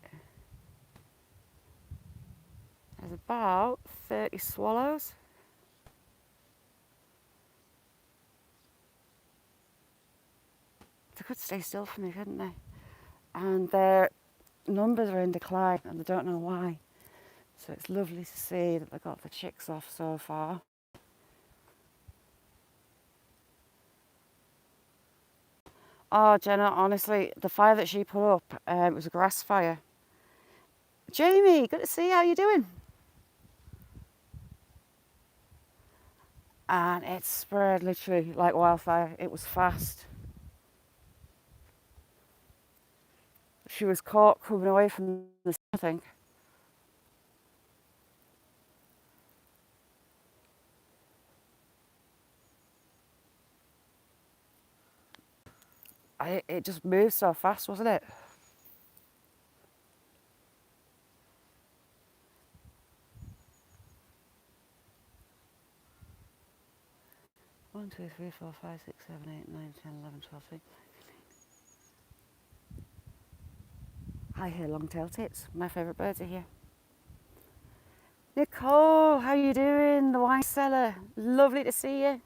There's about 30 swallows. They could stay still for me, couldn't they? And their numbers are in decline, and I don't know why. So it's lovely to see that they got the chicks off so far. Oh, Jenna, honestly, the fire that she put up, it was a grass fire. Jamie, good to see you. How you doing? And it spread literally like wildfire. It was fast. She was caught coming away from the, I think. It just moved so fast, wasn't it? One, two, three, four, five, six, seven, eight, 9, 10, 11, 12, 13. I hear long-tailed tits. My favourite birds are here. Nicole, how you doing? The wine cellar. Lovely to see you.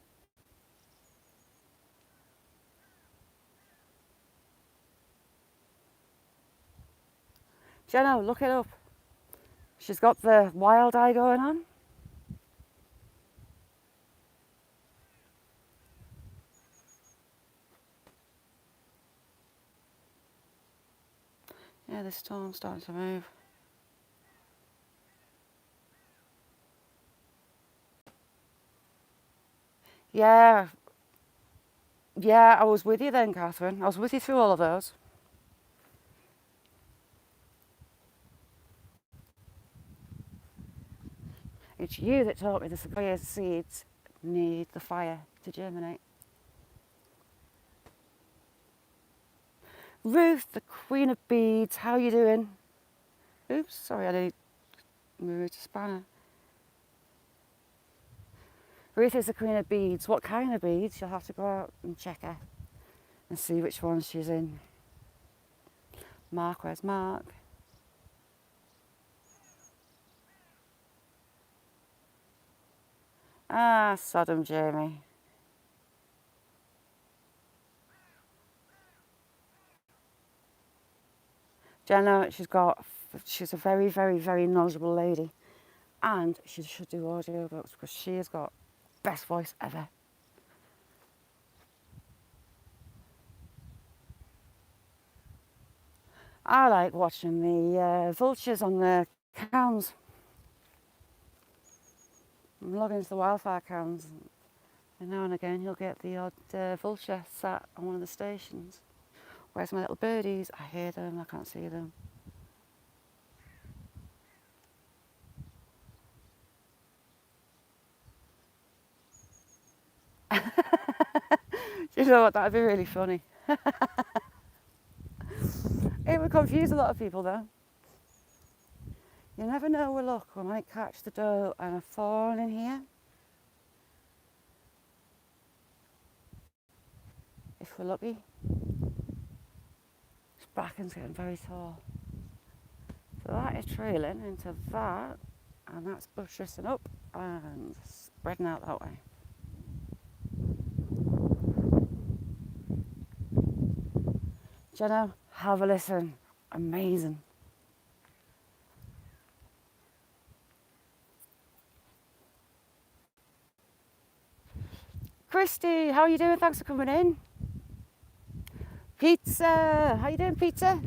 Jenna, look it up. She's got the wild eye going on. Yeah, the storm's starting to move. Yeah, I was with you then, Catherine. I was with you through all of those. It's you that taught me the sequoia seeds need the fire to germinate. Ruth, the Queen of Beads, how you doing? Oops, sorry, I didn't move to spanner. Ruth is the Queen of Beads. What kind of beads? You'll have to go out and check her and see which one she's in. Mark, where's Mark? Ah, Sodom Jamie. Jenna, she's a very, very, very knowledgeable lady. And she should do audiobooks because she has got best voice ever. I like watching the vultures on the cams. I'm logging into the wildfire cams, and now and again you'll get the odd vulture sat on one of the stations. Where's my little birdies? I hear them, I can't see them. You know what, that'd be really funny. It would confuse a lot of people though. You never know with luck, we might catch the doe and a fawn in here. If we're lucky. This bracken's getting very tall. So that is trailing into that, and that's buttressing up and spreading out that way. Jenna, have a listen. Amazing. Christy, how are you doing? Thanks for coming in. Pizza, how you doing, Pizza?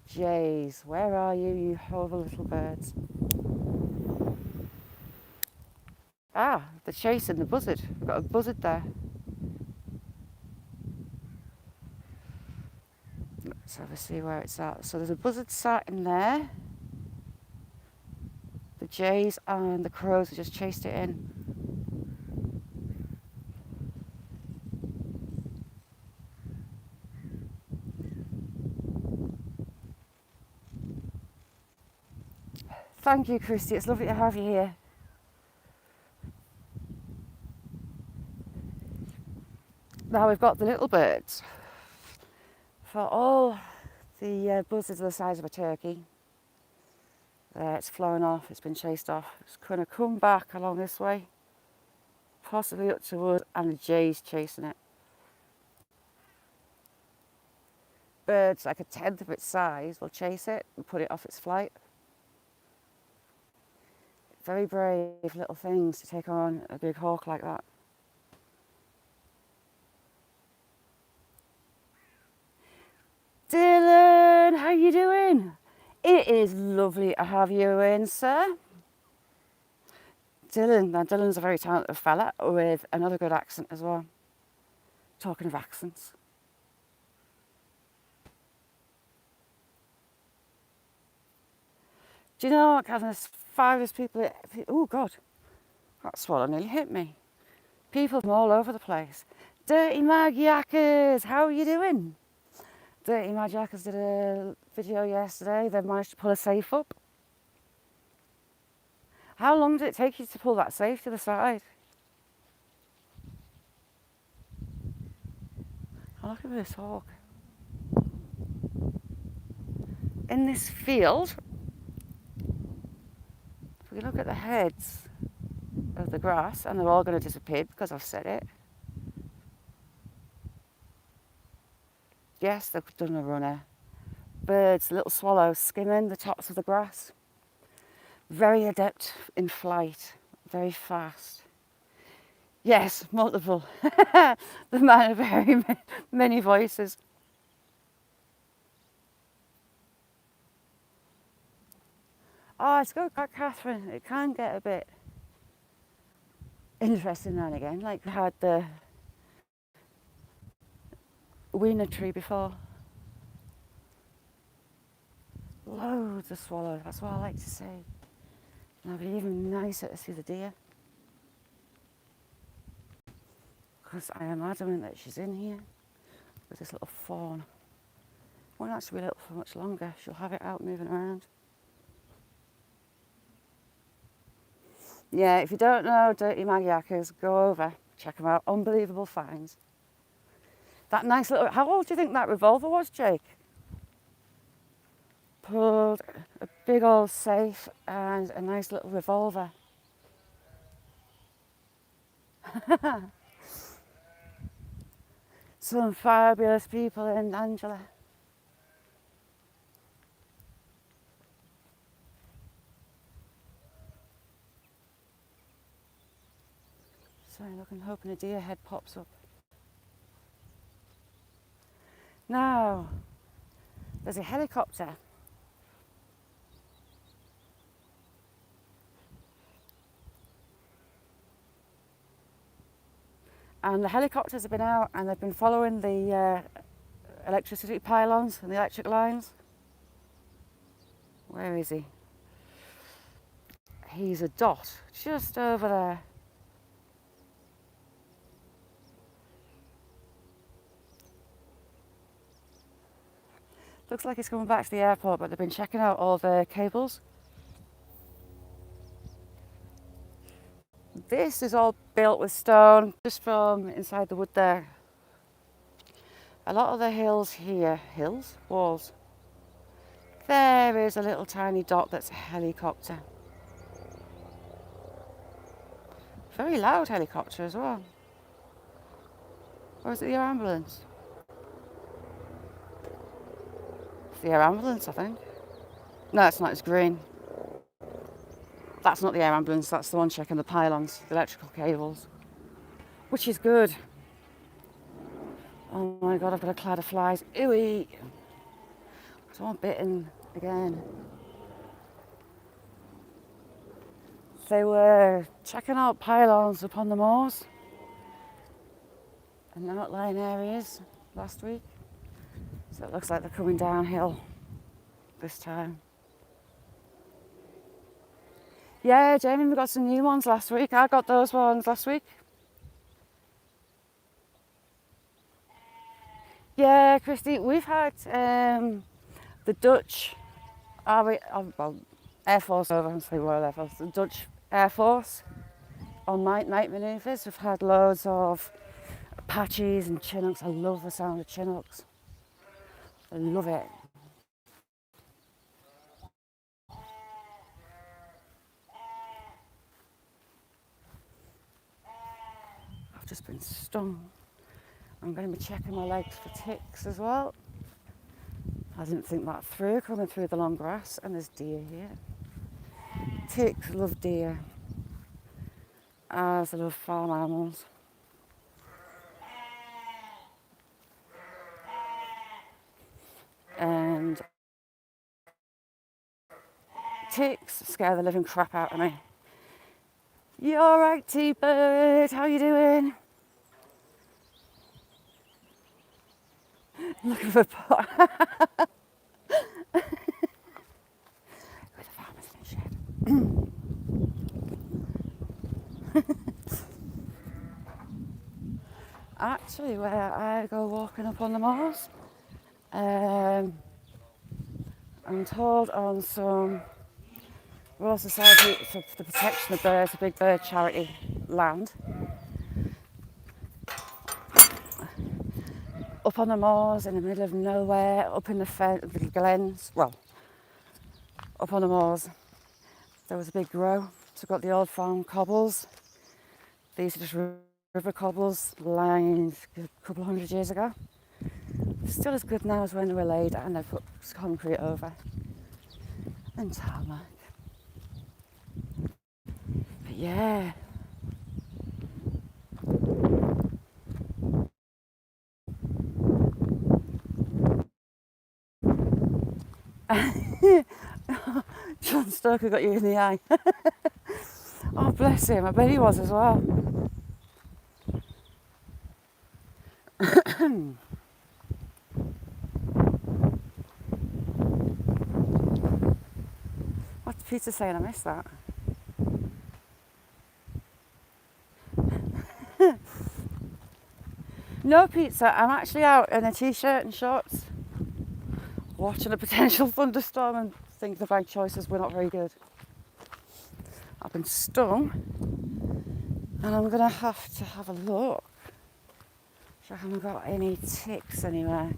Jays, where are you, you horrible little birds? Ah, they're chasing the buzzard. We've got a buzzard there. Let's have a see where it's at. So there's a buzzard sat in there. The jays and the crows have just chased it in. Thank you, Christy. It's lovely to have you here. Now we've got the little birds. For all the buzzards are the size of a turkey. It's flown off, it's been chased off. It's going to come back along this way, possibly up to wood, and the jay's chasing it. Birds like a tenth of its size will chase it and put it off its flight. Very brave little things to take on a big hawk like that. Dylan, how you doing? It is lovely to have you in, sir. Dylan's a very talented fella with another good accent as well. Talking of accents. Do you know what, Catherine, as far as people, oh God, that swallow nearly hit me. People from all over the place. Dirty Mag Yackers, how are you doing? Dirty Mag Yackers did a video yesterday. They managed to pull a safe up. How long did it take you to pull that safe to the side? Oh, look at this hawk. In this field, if we look at the heads of the grass, and they're all going to disappear because I've said it. Yes, they've done a runner. Birds, little swallows skimming the tops of the grass. Very adept in flight, very fast. Yes, multiple. The man of very many voices. Oh, it's good, Catherine. It can get a bit interesting now and again. Like we had the wiener tree before. Loads of swallows, that's what I like to see. And it'd be even nicer to see the deer. Because I am adamant that she's in here with this little fawn. Won't actually be little for much longer. She'll have it out moving around. Yeah, if you don't know Dirty Mag Yackers, go over, check them out. Unbelievable finds. That nice little, how old do you think that revolver was, Jake? Pulled a big old safe and a nice little revolver. Some fabulous people in Angela. Sorry, look, I'm hoping a deer head pops up. Now, there's a helicopter. And the helicopters have been out and they've been following the electricity pylons and the electric lines. Where is he? He's a dot just over there. Looks like he's coming back to the airport, but they've been checking out all the cables. This is all built with stone, just from inside the wood there. A lot of the hills here, walls. There is a little tiny dot that's a helicopter. Very loud helicopter as well. Or is it the air ambulance? It's the air ambulance, I think. No, it's not, it's green. That's not the air ambulance, that's the one checking the pylons, the electrical cables. Which is good. Oh my God, I've got a cloud of flies. Ooey! Someone bitten again. They were checking out pylons upon the moors and outlying areas last week. So it looks like they're coming downhill this time. Yeah, Jamie, we got some new ones last week. I got those ones last week. Yeah, Christy, we've had the Dutch Air Force over, I'm saying Royal Air Force, the Dutch Air Force on night manoeuvres. We've had loads of Apaches and Chinooks. I love the sound of Chinooks. I love it. I've just been stung. I'm going to be checking my legs for ticks as well. I didn't think that through, coming through the long grass, and there's deer here. Ticks love deer, as I love farm animals. And ticks scare the living crap out of me. You alright, T-Bird? How you doing? Looking for pot. Where the farmer's in shed. Actually, where I go walking up on the moors, I'm told on some Royal Society for the Protection of Birds, a big bird charity land, up on the moors in the middle of nowhere, up in the glens, well, up on the moors, there was a big grow. So got the old farm cobbles. These are just river cobbles lying a couple of 100 years ago. Still as good now as when they were laid, and they put concrete over and tarmac. But yeah. John Stoker got you in the eye. Oh, bless him. I bet he was as well. What's Peter saying? I missed that. No pizza. I'm actually out in a t-shirt and shorts, watching a potential thunderstorm, and think the bag choices were not very good. I've been stung, and I'm gonna have to have a look. I haven't got any ticks anywhere.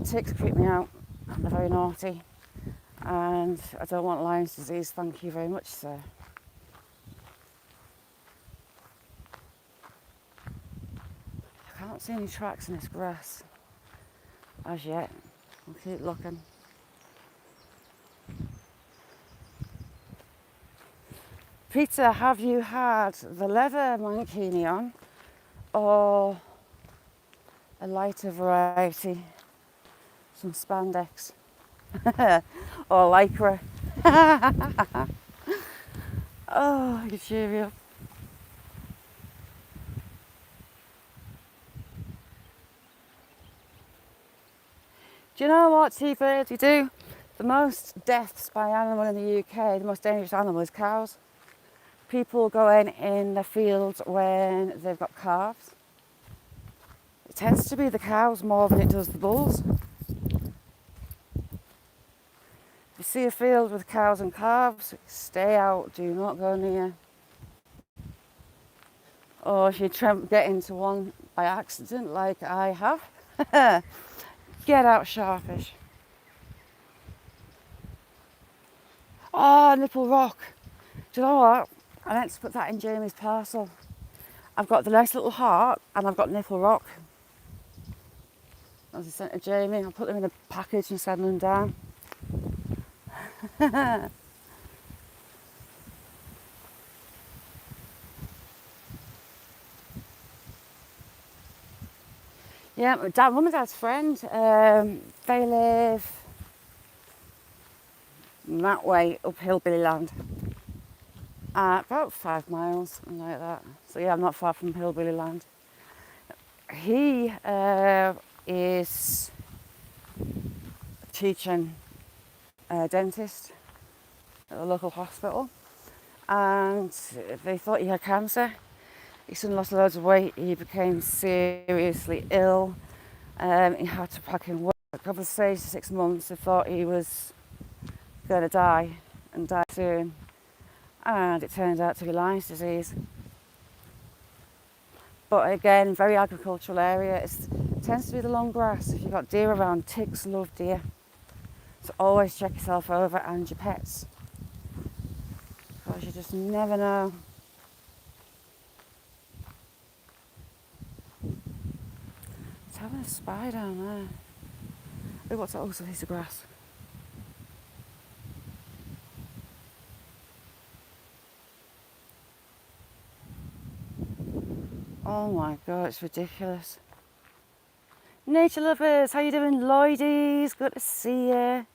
Ticks creep me out, and they're very naughty, and I don't want Lyme's disease. Thank you very much, sir. I can't see any tracks in this grass as yet. I'll keep looking. Peter, have you had the leather mankini on, or a lighter variety, some spandex, or lycra? Oh, I can cheer you up. Do you know what, T-Bird, we do? The most deaths by animal in the UK, the most dangerous animal is cows. People go in the fields when they've got calves. It tends to be the cows more than it does the bulls. If you see a field with cows and calves, stay out, do not go near. Or if you get into one by accident, like I have, get out sharpish. Oh, Nipple Rock. Do you know what? I meant to put that in Jamie's parcel. I've got the nice little heart, and I've got Nipple Rock. As I sent to Jamie, I'll put them in a package and send them down. Yeah, mum and dad's friend, they live that way up Hillbilly Land. About 5 miles, something like that. So yeah, I'm not far from Hillbilly Land. He is teaching dentist at a local hospital, and they thought he had cancer. He suddenly lost loads of weight. He became seriously ill. He had to pack in work. A couple of stages, 6 months. They thought he was going to die, and die soon. And it turned out to be Lyme's disease. But again, very agricultural area. It tends to be the long grass. If you've got deer around, ticks love deer. So always check yourself over and your pets. Because you just never know. It's having a spy down there. Oh, what's that? Oh, it's a piece of grass. Oh my god, it's ridiculous. Nature lovers, how you doing? Lloydies, good to see you.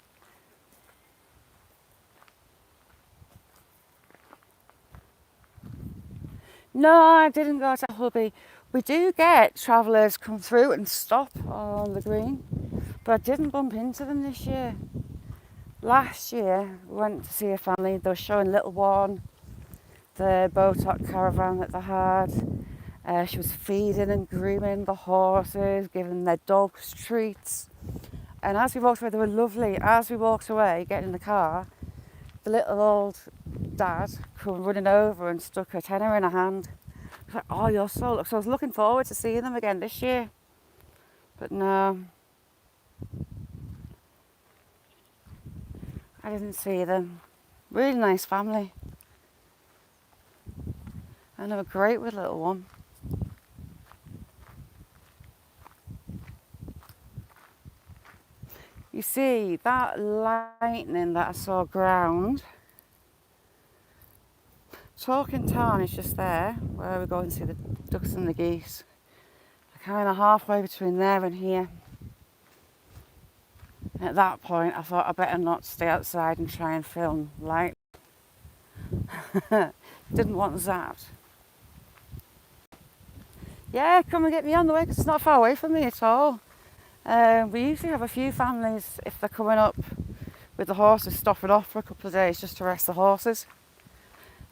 No, I didn't go to Hubby. We do get travellers come through and stop on the green, but I didn't bump into them this year. Last year, we went to see a family. They were showing little one, the Botox caravan that they had. She was feeding and grooming the horses, giving their dogs treats. And as we walked away, they were lovely. As we walked away, getting in the car, the little old dad come running over and stuck a tenner in her hand. I was like, oh, you're so lucky. So I was looking forward to seeing them again this year. But no, I didn't see them. Really nice family. And they were great with little one. You see, that lightning that I saw ground, Talking Town is just there, where we go and see the ducks and the geese. We're kind of halfway between there and here. And at that point, I thought I better not stay outside and try and film light. Didn't want zapped. Yeah, come and get me on the way, because it's not far away from me at all. We usually have a few families, if they're coming up with the horses, stopping off for a couple of days just to rest the horses.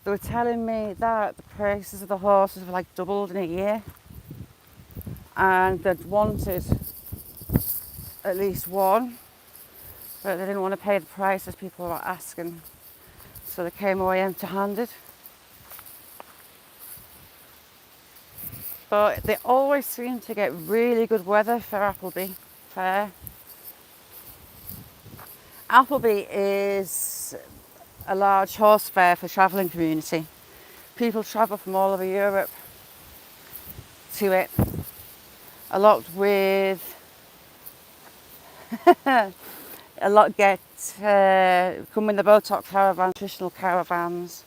They were telling me that the prices of the horses were like doubled in a year, and they'd wanted at least one, but they didn't want to pay the prices people were asking, so they came away empty-handed. But they always seem to get really good weather for Appleby Fair. Appleby is a large horse fair for travelling community. People travel from all over Europe to it. A lot with a lot get come in the Botox caravan, traditional caravans,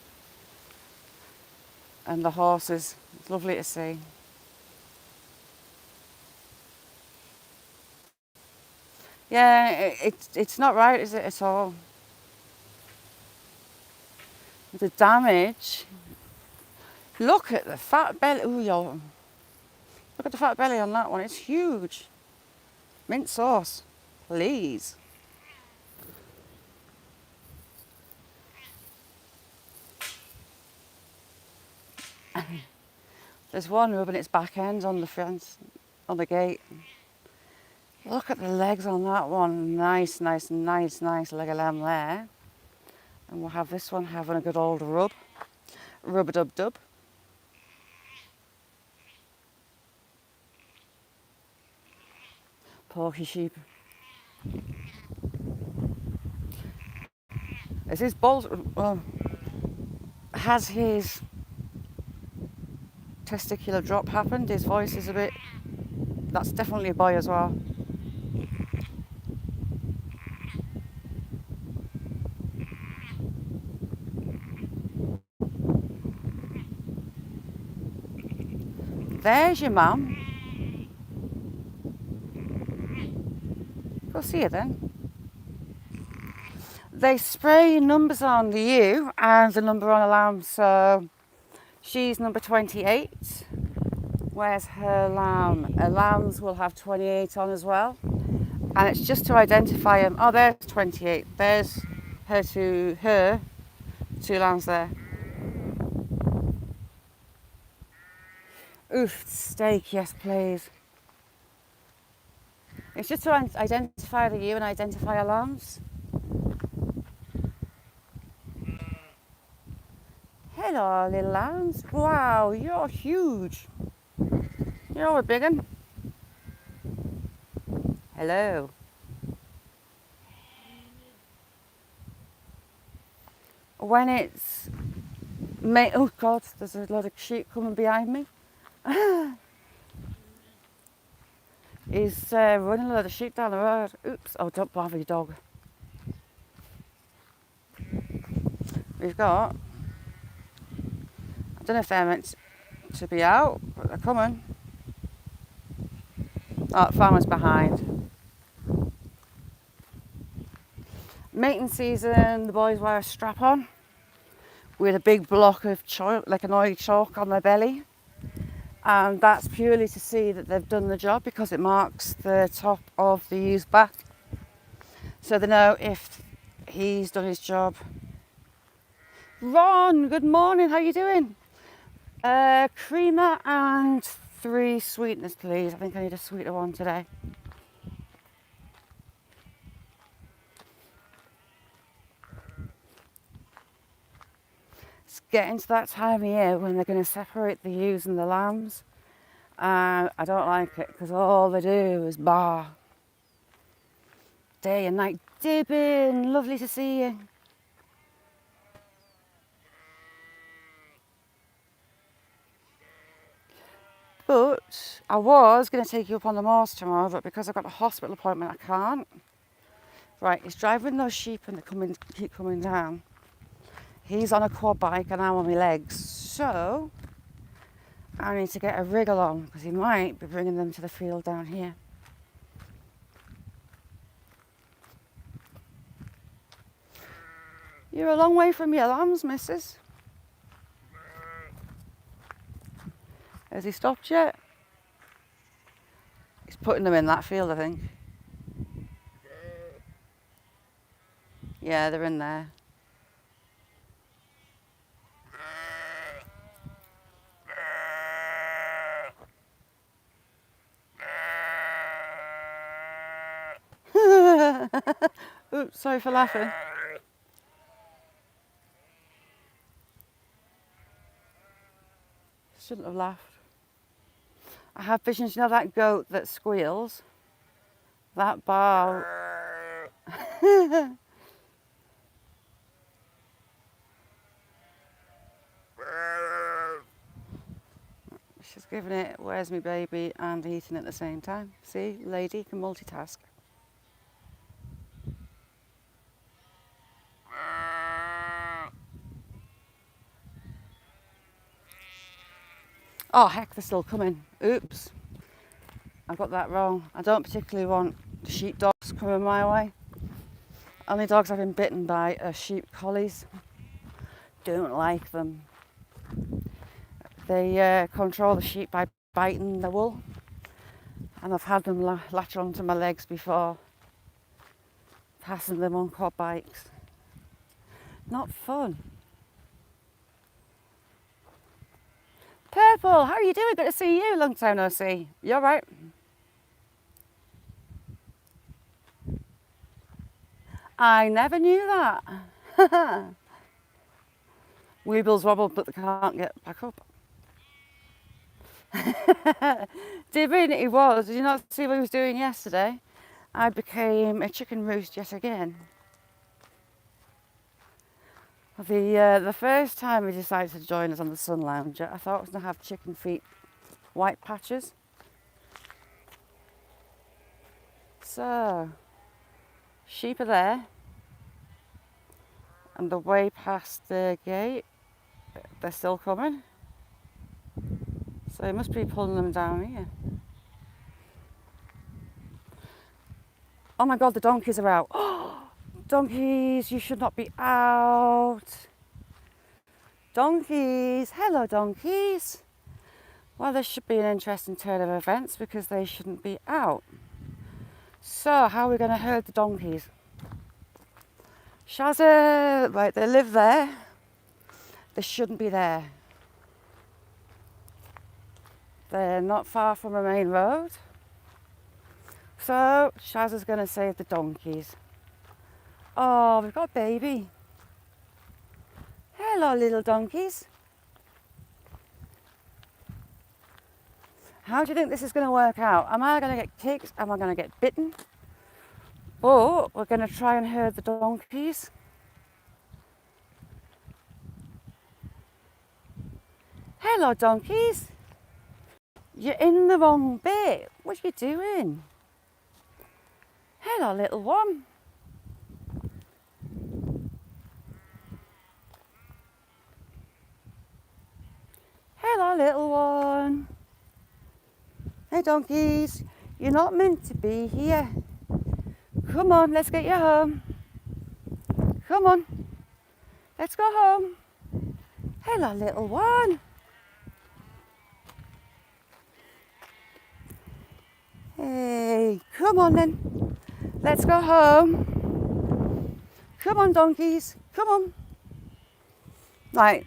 and the horses. It's lovely to see. Yeah, it's not right, is it, at all? The damage. Look at the fat belly. Ooh, look at the fat belly on that one. It's huge. Mint sauce, please. There's one rubbing its back end on the fence, on the gate. Look at the legs on that one. Nice, nice, nice, nice leg of lamb there. And we'll have this one having a good old rub. Rub-a-dub-dub. Porky sheep. Is his balls... Well, has his testicular drop happened? His voice is a bit... That's definitely a boy as well. There's your mum. Go see her then. They spray numbers on the ewe and the number on a lamb, so she's number 28. Where's her lamb? Her lambs will have 28 on as well. And it's just to identify them. Oh, there's 28. There's her two lambs there. Oof, steak, yes please. It's just to identify the ewe and identify her lambs. Hello, little lambs. Wow, you're huge. You're a big one. Hello. When it's oh God, there's a lot of sheep coming behind me. He's running a lot of sheep down the road. Oops, oh, don't bother your dog. We've got, I don't know if they're meant to be out, but they're coming. Oh, the farmer's behind. Mating season, the boys wear a strap on with a big block of chalk, like an oily chalk on their belly. And that's purely to see that they've done the job because it marks the top of the ewe's back. So they know if he's done his job. Ron, good morning, how you doing? Creamer and 3 sweeteners, please. I think I need a sweeter one today. It's getting to that time of year when they're going to separate the ewes and the lambs. I don't like it because all they do is bar. Day and night. Dibbin, lovely to see you. But I was going to take you up on the moors tomorrow, but because I've got a hospital appointment, I can't. Right, he's driving those sheep and they keep coming down. He's on a quad bike and I'm on my legs. So I need to get a wriggle on because he might be bringing them to the field down here. You're a long way from your lambs, missus. Has he stopped yet? He's putting them in that field, I think. Yeah, they're in there. Oops, sorry for laughing. Shouldn't have laughed. I have visions, you know that goat that squeals? That bar. She's giving it, where's my baby, and eating at the same time. See, lady can multitask. Oh heck, they're still coming. Oops, I got that wrong. I don't particularly want sheepdogs coming my way. Only dogs I've been bitten by are sheep collies. Don't like them. They control the sheep by biting the wool. And I've had them latch onto my legs before, passing them on quad bikes. Not fun. Purple, how are you doing? Good to see you. Long time no see. You all right? I never knew that. Weebles wobble, but they can't get back up. Dibbing he was. Did you not see what he was doing yesterday? I became a chicken roost yet again. The first time he decided to join us on the Sun Lounger, I thought I was going to have chicken feet, white patches. So, sheep are there, and the way past the gate, they're still coming. So he must be pulling them down here. Oh my God, the donkeys are out. Donkeys, you should not be out. Donkeys, hello donkeys. Well, this should be an interesting turn of events because they shouldn't be out. So, how are we going to herd the donkeys? Shazza, right, they live there. They shouldn't be there. They're not far from a main road. So, Shazza's going to save the donkeys. Oh, we've got a baby. Hello, little donkeys. How do you think this is going to work out? Am I going to get kicked? Am I going to get bitten? But we're going to try and herd the donkeys. Hello, donkeys. You're in the wrong bit. What are you doing? Hello, little one. Hello, little one. Hey, donkeys. You're not meant to be here. Come on, let's get you home. Come on. Let's go home. Hello, little one. Hey, come on then. Let's go home. Come on, donkeys. Come on. Right.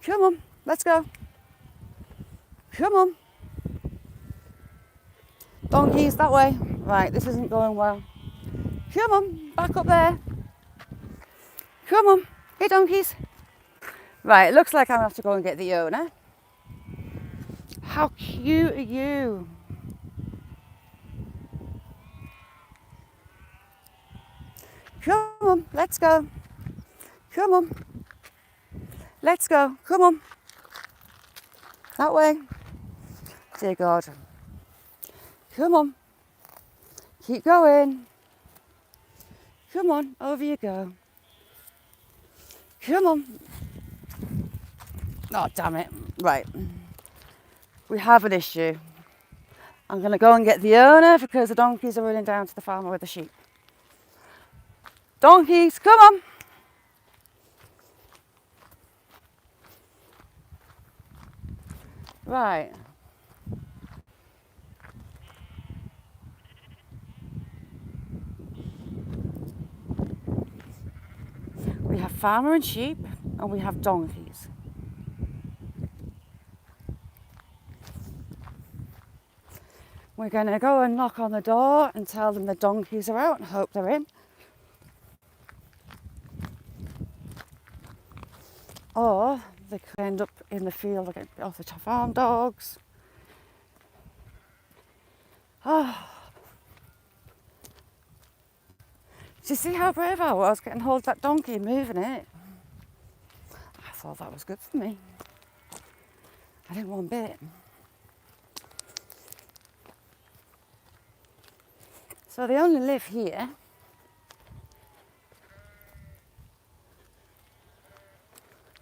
Come on. Let's go. Come on. Donkeys, that way. Right, this isn't going well. Come on, back up there. Come on. Hey, donkeys. Right, it looks like I'm going to have to go and get the owner. How cute are you? Come on, let's go. Come on. Let's go. Come on. That way. Dear God. Come on. Keep going. Come on, over you go. Come on. Oh, damn it. Right. We have an issue. I'm going to go and get the owner because the donkeys are running down to the farmer with the sheep. Donkeys, come on. Right. We have farmer and sheep, and we have donkeys. We're going to go and knock on the door and tell them the donkeys are out and hope they're in. Or they could end up in the field against off the farm dogs. Oh. Do you see how brave I was getting hold of that donkey and moving it? I thought that was good for me. I didn't one bit. So they only live here.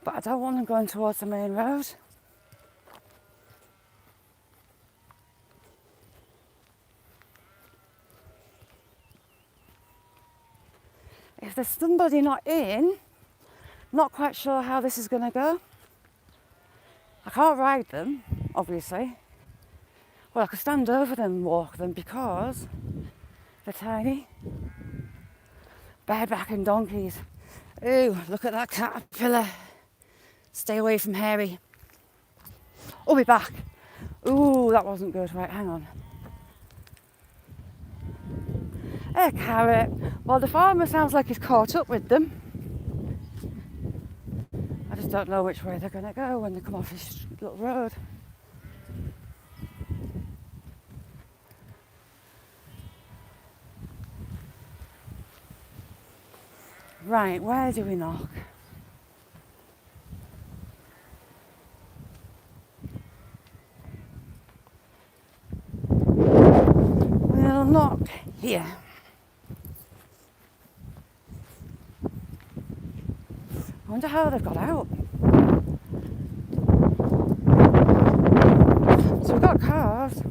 But I don't want them going towards the main road. If there's somebody not in, not quite sure how this is going to go. I can't ride them, obviously. Well, I could stand over them and walk them because they're tiny. Bareback and donkeys. Ooh, look at that caterpillar. Stay away from Harry. Oh, we're back. Ooh, that wasn't good. Right, hang on. A carrot. Well, the farmer sounds like he's caught up with them. I just don't know which way they're going to go when they come off this little road. Right, where do we knock? We'll knock here. I wonder how they've got out. So we've got cars.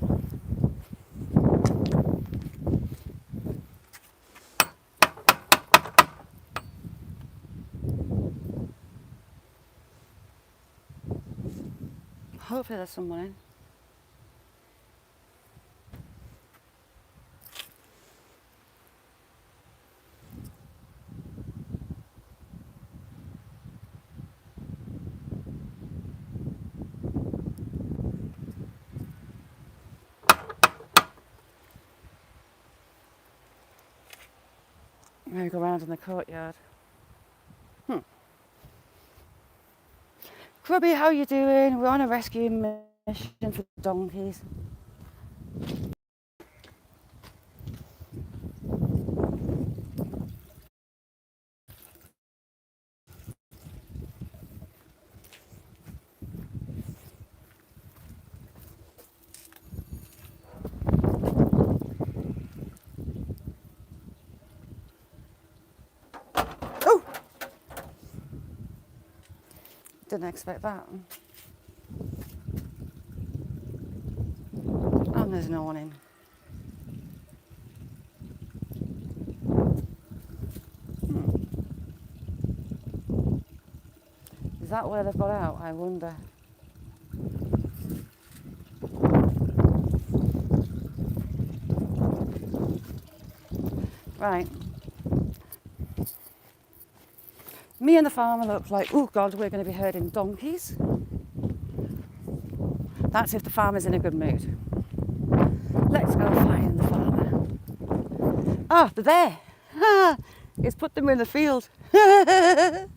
Hopefully there's someone in. Maybe go around in the courtyard. Grubby, how you doing? We're on a rescue mission for donkeys. Oh! Didn't expect that. And there's no one in. Is that where they've got out? I wonder. Right. Me and the farmer look like, oh God, we're going to be herding donkeys. That's if the farmer's in a good mood. Let's go find the farmer. Ah, they're there. He's put them in the field. Hello,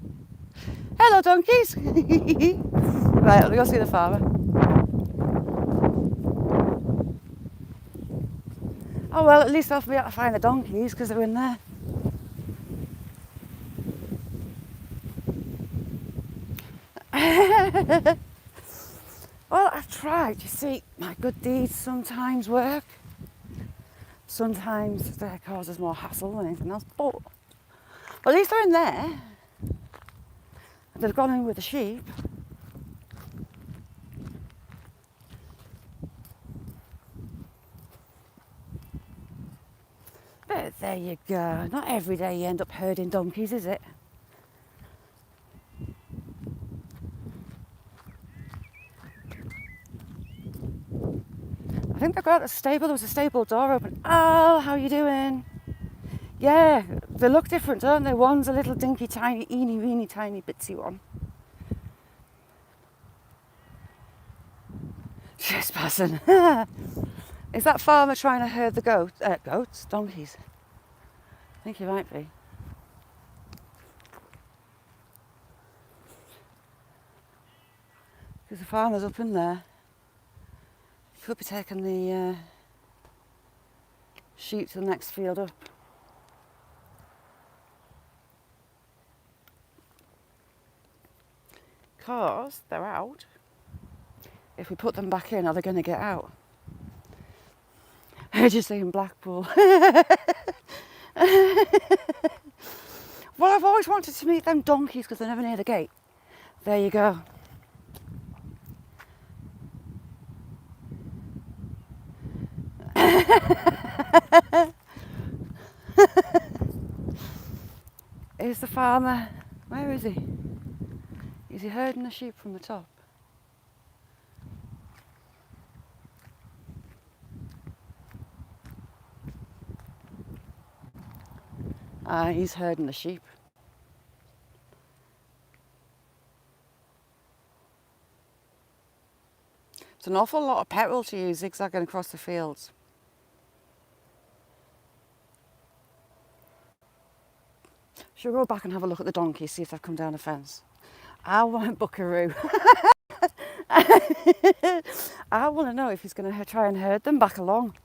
donkeys. Right, let me go see the farmer. Oh well, at least I'll be able to find the donkeys because they're in there. Well, I've tried. You see, my good deeds sometimes work. Sometimes they cause us more hassle than anything else. But at least they're in there. They've gone in with the sheep. But there you go. Not every day you end up herding donkeys, is it? I think they've got a stable. There was a stable door open. Oh, how you doing? Yeah, they look different, don't they? One's a little dinky, tiny, eeny, weeny, tiny, bitsy one. Trespassing. Is that farmer trying to herd the goats, donkeys? I think he might be. Because the farmer's up in there. He could be taking the sheep to the next field up. Because they're out. If we put them back in, are they going to get out? I just say in Blackpool. Well, I've always wanted to meet them donkeys because they're never near the gate. There you go. Is the farmer? Where is he? Is he herding the sheep from the top? He's herding the sheep. It's an awful lot of petrol to use zigzagging across the fields. Should we go back and have a look at the donkeys, see if they've come down the fence? I want Buckaroo. I want to know if he's going to try and herd them back along.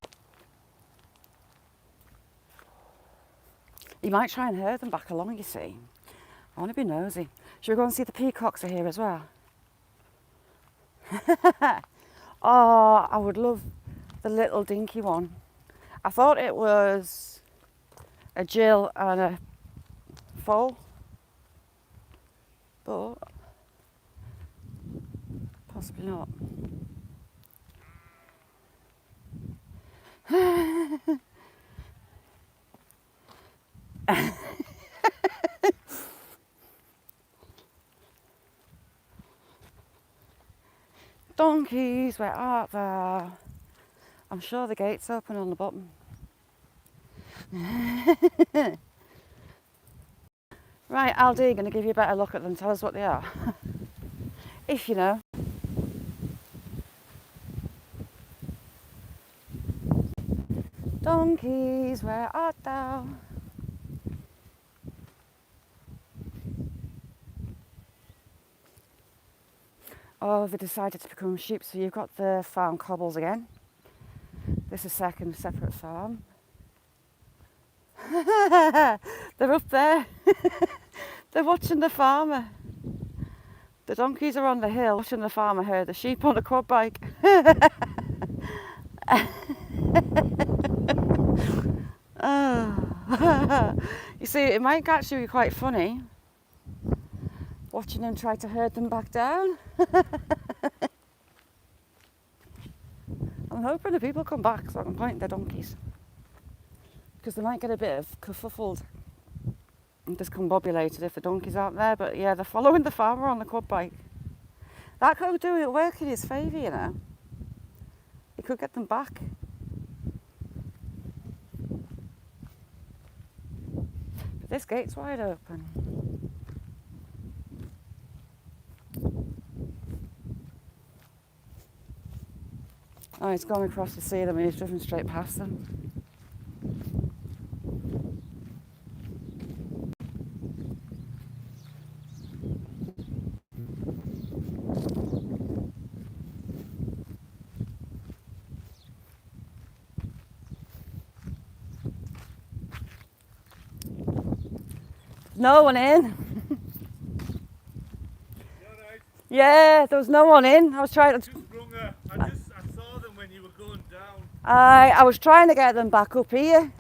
He might try and herd them back along, you see. I want to be nosy. Should we go and see the peacocks are here as well? Oh, I would love the little dinky one. I thought it was a Jill and a foal, but possibly not. Donkeys, where art thou? I'm sure the gate's open on the bottom. Right, Aldi, going to give you a better look at them. Tell us what they are. If you know. Donkeys, where art thou? Oh, they decided to become sheep, so you've got the farm cobbles again. This is second separate farm. They're up there. They're watching the farmer. The donkeys are on the hill watching the farmer herd the sheep on a quad bike. Oh. You see, it might actually be quite funny watching him try to herd them back down. I'm hoping the people come back so I can point their donkeys, because they might get a bit of kerfuffled and discombobulated if the donkeys aren't there. But yeah, they're following the farmer on the quad bike. That could do it work in his favour, you know. He could get them back. But this gate's wide open. Oh, he's gone across to see them and he's driven straight past them. No one in. Yeah, there was no one in. I was trying to. I saw them when you were going down. I was trying to get them back up here,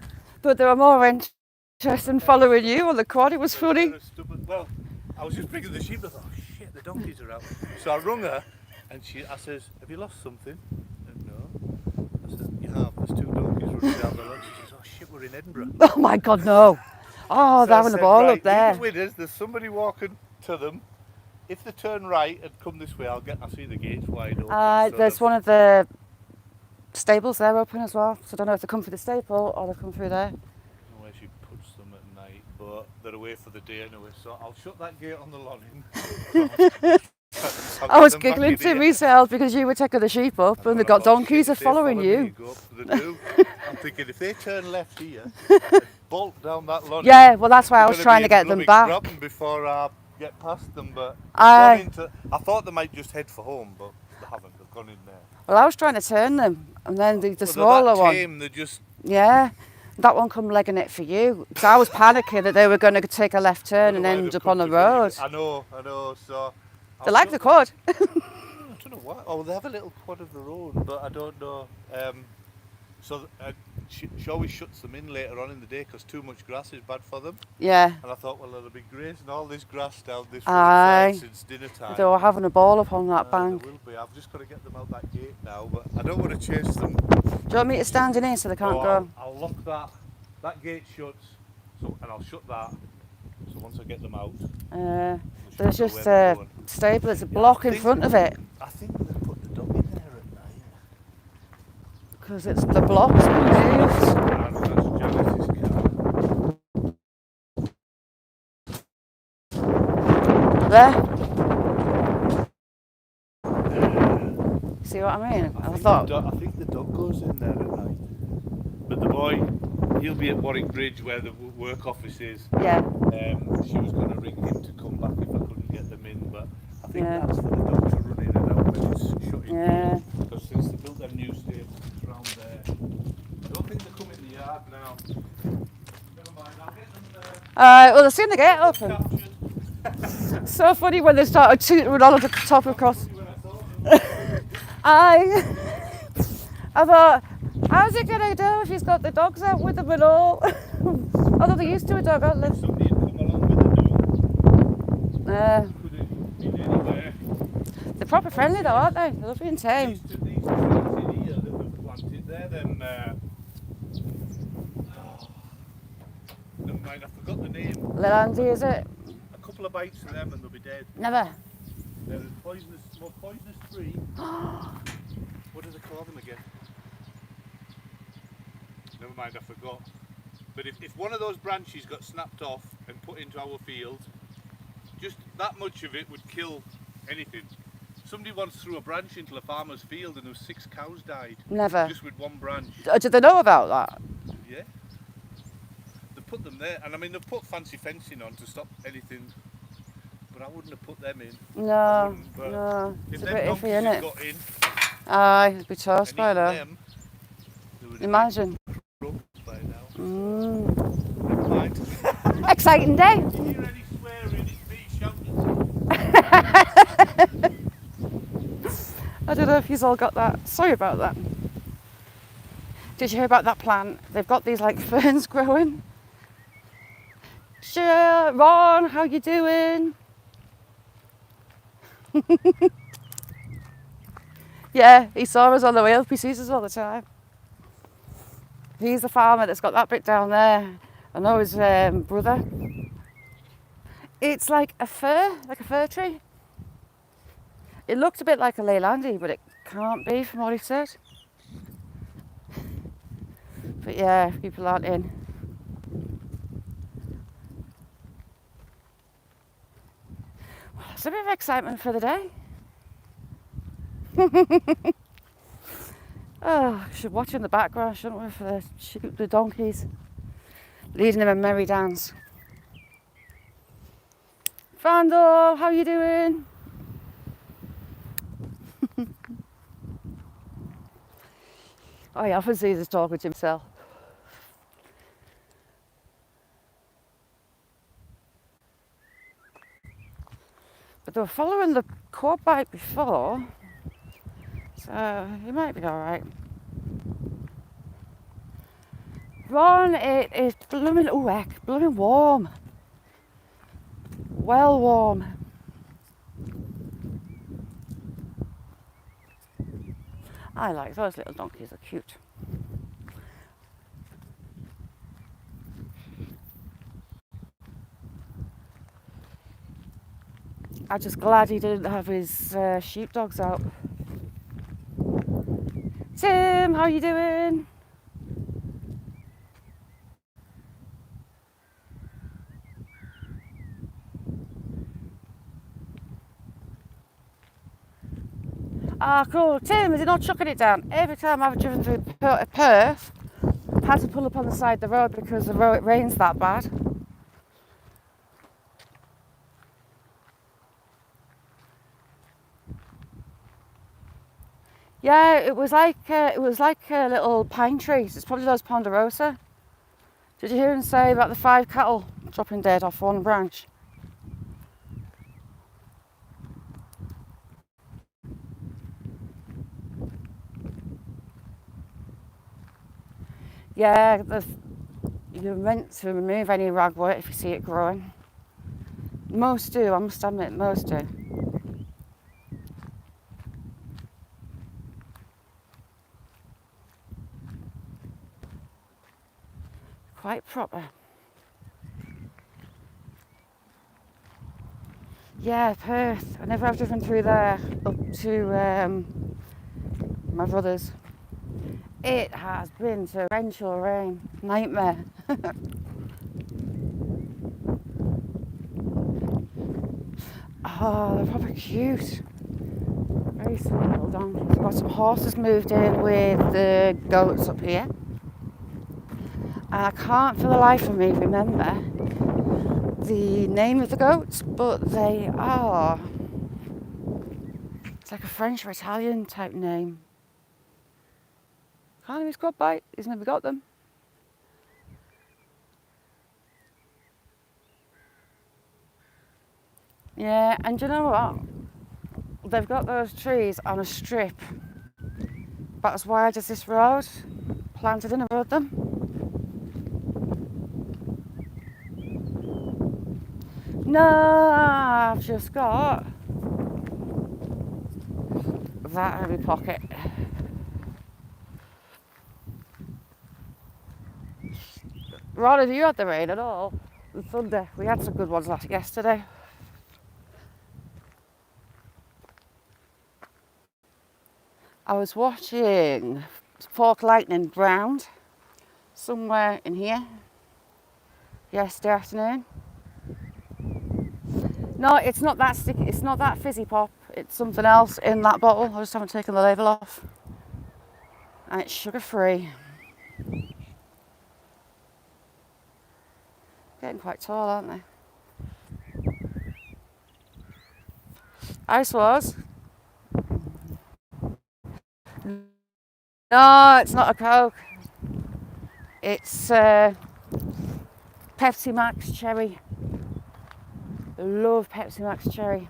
but they were more interested in following you on the quad. It was funny. Well, I was just bringing the sheep. I thought, oh shit, the donkeys are out. So I rung her, and I says, "Have you lost something?" And no. I said, "You have. There's 2 donkeys running down the road." She says, "Oh shit, we're in Edinburgh." Oh my God, no! Oh, So they're I having the said, ball right, up there. leave it with us. There's somebody walking to them. If they turn right and come this way, I see the gates wide open. So There's one of the stables there open as well. So I don't know if they come through the stable or they come through there. I don't know where she puts them at night, but they're away for the day anyway. So I'll shut that gate on the loading. I was giggling to myself because you were taking the sheep up and they've got donkeys are following you. I'm thinking if they turn left here and bolt down that loading. Yeah, well that's why I was trying to get them back. Before I get past them, but I thought they might just head for home, but they haven't. They've gone in there. Well, I was trying to turn them, and then the Well, smaller one. Tame, they're just. Yeah, that one come legging it for you. So I was panicking that they were going to take a left turn and end up on the road. I know. So. They like the quad. I don't know why. Oh, they have a little quad of their own, but I don't know. So she always shuts them in later on in the day because too much grass is bad for them. Yeah. And I thought, well, they'll be grazing all this grass down this Aye. road since dinner time. They were having a ball up on that bank. They will be. I've just got to get them out that gate now, but I don't want to chase them. Do you want me to stand in here so they can't go? I'll lock that. That gate shuts, and I'll shut that. So once I get them out. There's just a stable, there's a block in front of it. I think they put the dog in there at night. Because it's the block's been moved. That's Janice's car. There. See what I mean? I think the dog goes in there at night. But the boy, he'll be at Warwick Bridge where the work office is. Yeah. She was going to ring him to come back if I couldn't get them in, but I think Yeah. that's for the dogs to run in and out when it's shutting. Yeah. Because since they built their new stables, it's round there. I don't think they come in the yard now. Never mind, I'll get them there. Well, they've seen the gate open. Captured. So funny when they started tooting all of the top across. I thought, how's it going to do if he's got the dogs out with him and all? Although they're used to a dog, aren't they? Somebody had come along with the dog. Could have been anywhere. They're proper friendly though, aren't they? They're lovely and tame. These trees in here that we've planted, they're them. Never mind, I forgot the name. Lelandy, is it? A couple of bites of them and they'll be dead. Never. They're a poisonous tree. What do they call them again? Never mind, I forgot. But if one of those branches got snapped off and put into our field, just that much of it would kill anything. Somebody once threw a branch into a farmer's field and there was 6 cows died. Never. Just with one branch. Did they know about that? Yeah. They put them there, and I mean they've put fancy fencing on to stop anything but I wouldn't have put them in. No, But no. if It's a them bit donkeys iffy, had innit? got in Aye, it'd be toast and by eaten now. them, they would have Imagine. been croaked by now. Mm. Never mind. Exciting day. If you hear any swearing, it's me shouting. I don't know if you've all got that. Sorry about that. Did you hear about that plant? They've got these like ferns growing. Sure, Ron, how you doing? Yeah, he saw us on the way up. He sees us all the time. He's the farmer that's got that bit down there. I know his brother. It's like a fir tree. It looked a bit like a Leylandii, but it can't be from what he said. But yeah, people aren't in. Well, it's a bit of excitement for the day. Oh, we should watch in the background, shouldn't we, for the donkeys. Leading them a merry dance. Vandal, how you doing? Oh, he often sees us talking to himself. But they were following the quad bike before, so he might be alright. Ron, it is blooming, oh heck, blooming warm. Well warm. I like those little donkeys, they're cute. I'm just glad he didn't have his sheepdogs out. Tim, how you doing? Ah, cool. Tim, is he not chucking it down? Every time I've driven through Perth, I've had to pull up on the side of the road because the road, it rains that bad. Yeah, it was like little pine trees. It's probably those ponderosa. Did you hear him say about the 5 cattle dropping dead off one branch? Yeah, you're meant to remove any ragwort if you see it growing. Most do, I must admit, most do. Quite proper. Yeah, Perth. I never have driven through there up to my brother's. It has been torrential rain. Nightmare. Oh, they're proper cute. Very sweet little donkeys. We've got some horses moved in with the goats up here. And I can't for the life of me remember the name of the goats, but they are... It's like a French or Italian type name. Can't even squad bite. He's never got them. Yeah, and do you know what? They've got those trees on a strip about as wide as this road, planted in above them. No, I've just got that heavy pocket. Ron, have you had the rain at all? The thunder. We had some good ones yesterday. I was watching Fork Lightning drowned somewhere in here yesterday afternoon. No, it's not that sticky. It's not that fizzy pop. It's something else in that bottle. I just haven't taken the label off. And it's sugar free. Getting quite tall, aren't they? Ice Wars. No, it's not a Coke. It's Pepsi Max Cherry. Love Pepsi Max Cherry.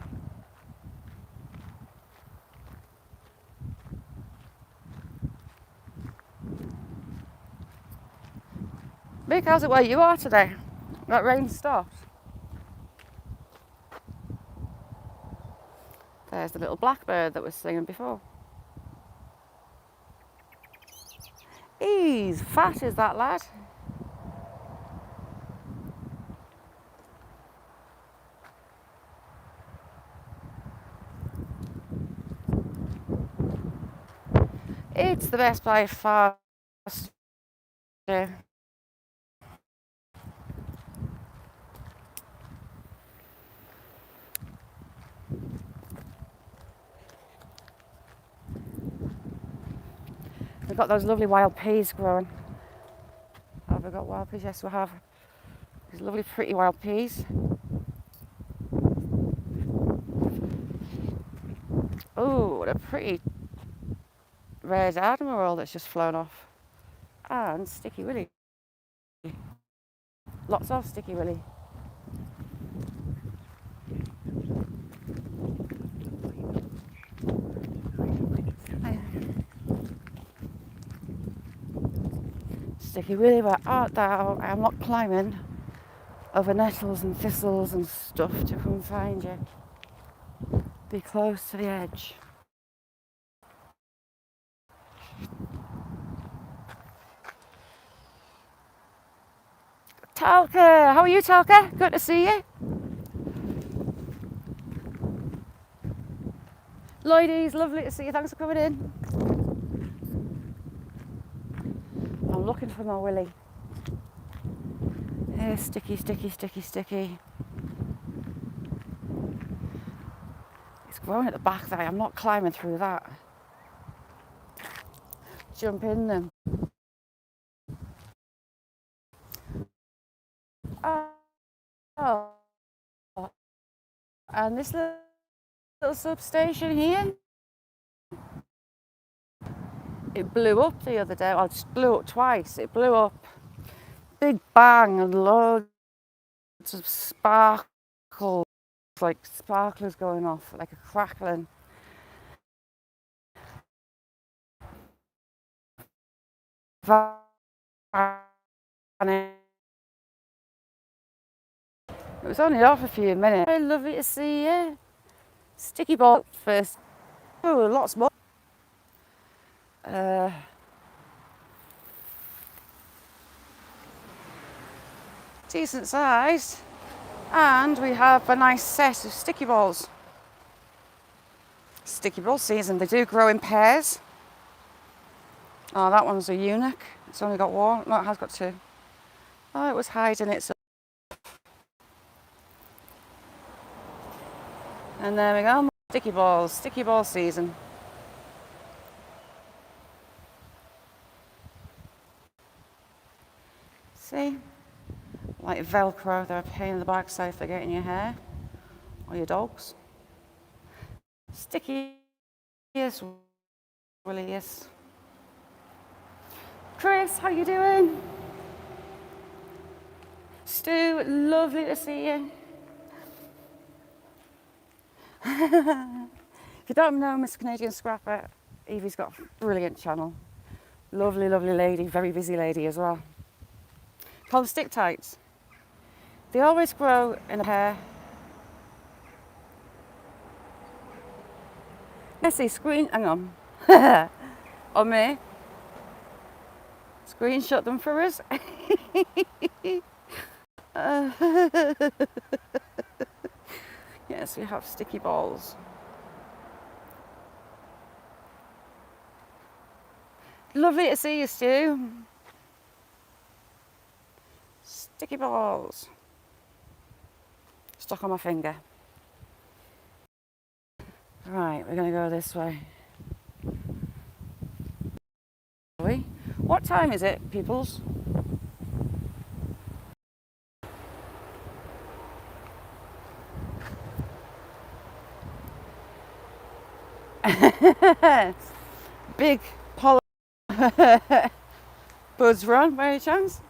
Mick, how's it where you are today? That rain stopped. There's the little blackbird that was singing before. He's fat, is that lad? It's the best by far. We've got those lovely wild peas growing. Have we got wild peas? Yes, we have. These lovely, pretty wild peas. Oh, what a pretty red admiral that's just flown off. And Sticky Willy. Lots of Sticky Willy. Sticky Willy, where art thou? I am not climbing over nettles and thistles and stuff to come find you. Be close to the edge. Talca, how are you, Talca? Good to see you. Lloydies, lovely to see you. Thanks for coming in. I'm looking for my Willy. Here, sticky, sticky, sticky, sticky. It's growing at the back there. I'm not climbing through that. Jump in them. Oh. And this little substation here, it blew up the other day. Well, it just blew up twice. It blew up, big bang, and loads of sparkle, like sparklers going off, like a crackling. It was only off a few minutes. Very lovely to see you. Sticky ball first. Oh, lots more. Decent size. And we have a nice set of sticky balls. Sticky ball season. They do grow in pairs. Oh, that one's a eunuch. It's only got one. No, it has got two. Oh, it was hiding it. And there we go. Sticky balls. Sticky ball season. See? Like Velcro, they're a pain in the backside if they get in your hair or your dogs. Sticky, yes, Willy, yes. Chris, how you doing? Stu, lovely to see you. If you don't know Miss Canadian Scrapper, Evie's got a brilliant channel. Lovely, lovely lady, very busy lady as well. Called Stick Tights. They always grow in a pair. Let's see, hang on. On me. Screenshot them for us. Yes, we have sticky balls. Lovely to see you, Stu. Sticky balls. Stuck on my finger. Right, we're going to go this way. What time is it, peoples? Big poly buds run by any chance?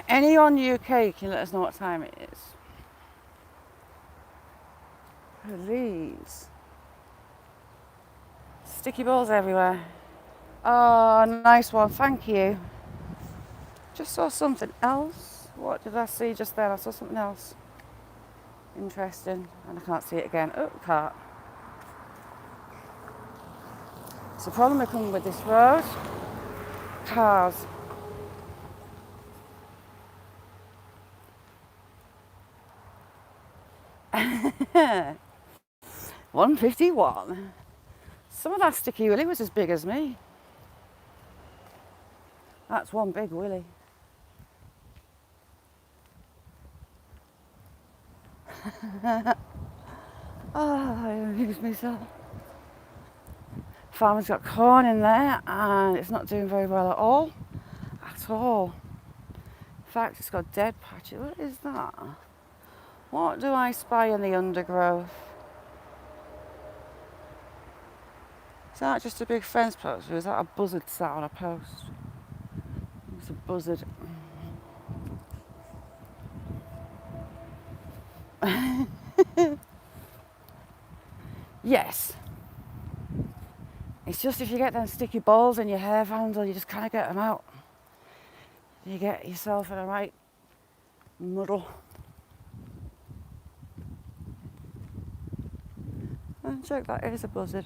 Anyone UK can let us know what time it is. Please. Sticky balls everywhere. Oh, nice one, thank you. Just saw something else. What did I see just then? I saw something else. Interesting. And I can't see it again. Oh, can't. It's the problem we come with this road. Cars. $1.51. Some of that sticky willy was as big as me. That's one big willy. Oh, I amuse myself. Farmer's got corn in there and it's not doing very well at all. At all. In fact, it's got dead patches. What is that? What do I spy in the undergrowth? Is that just a big fence post or is that a buzzard sat on a post? It's a buzzard. Yes. It's just if you get them sticky balls in your hair handle, you just can't get them out. You get yourself in a right muddle. And check, that is a buzzard.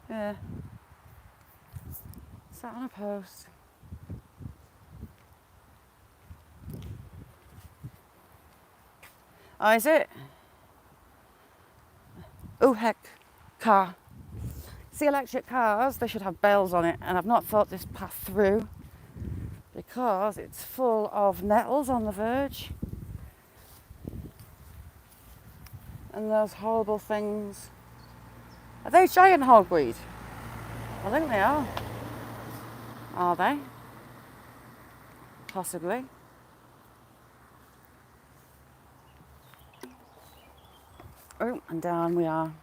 Yeah. Sat on a post. Oh, is it? Oh heck, car. See, electric cars, they should have bells on it, and I've not thought this path through because it's full of nettles on the verge and those horrible things. Are they giant hogweed? I think they are. Are they? Possibly. Oh, and down we are.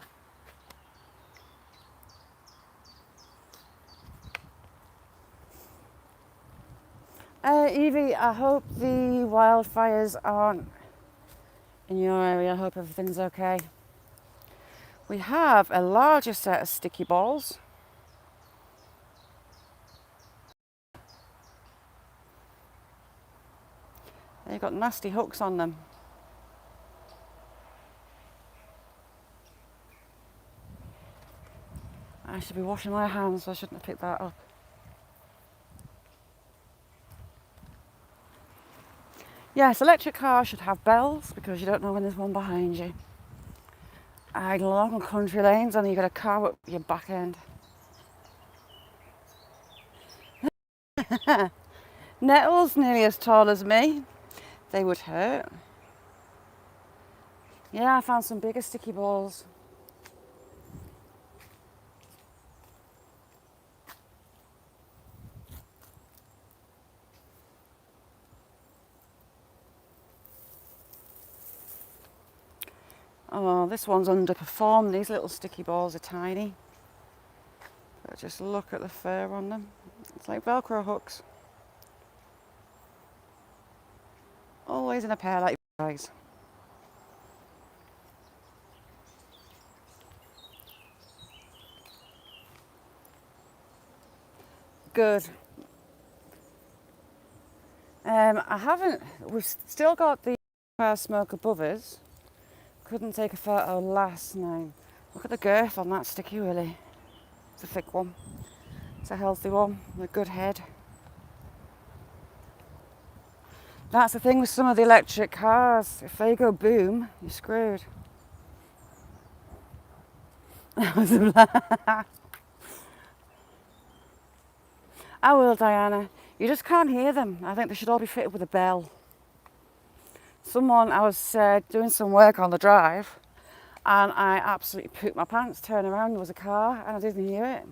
Evie, I hope the wildfires aren't in your area. I hope everything's okay. We have a larger set of sticky balls. They've got nasty hooks on them. I should be washing my hands, so I shouldn't have picked that up. Yes, electric cars should have bells because you don't know when there's one behind you. Along country lanes and you got a car up your back end. Nettles nearly as tall as me. They would hurt. Yeah, I found some bigger sticky balls. Oh, this one's underperformed. These little sticky balls are tiny. But just look at the fur on them. It's like Velcro hooks. Always in a pair like you guys. Good. We've still got the smoke above us. Couldn't take a photo last night. Look at the girth on that sticky willy. It's a thick one. It's a healthy one with a good head. That's the thing with some of the electric cars. If they go boom, you're screwed. I will, Diana. You just can't hear them. I think they should all be fitted with a bell. I was doing some work on the drive and I absolutely pooped my pants. Turned around, there was a car and I didn't hear it.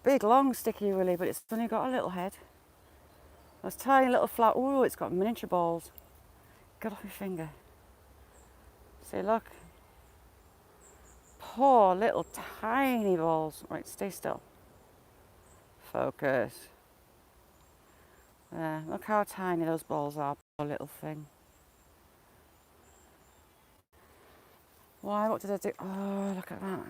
Big, long, sticky willy, but it's only got a little head. Those tiny little flat, ooh, it's got miniature balls. Get off your finger. See, look. Poor little tiny balls. Right, stay still. Focus. There, look how tiny those balls are, poor little thing. Why? What did I do? Oh, look at that.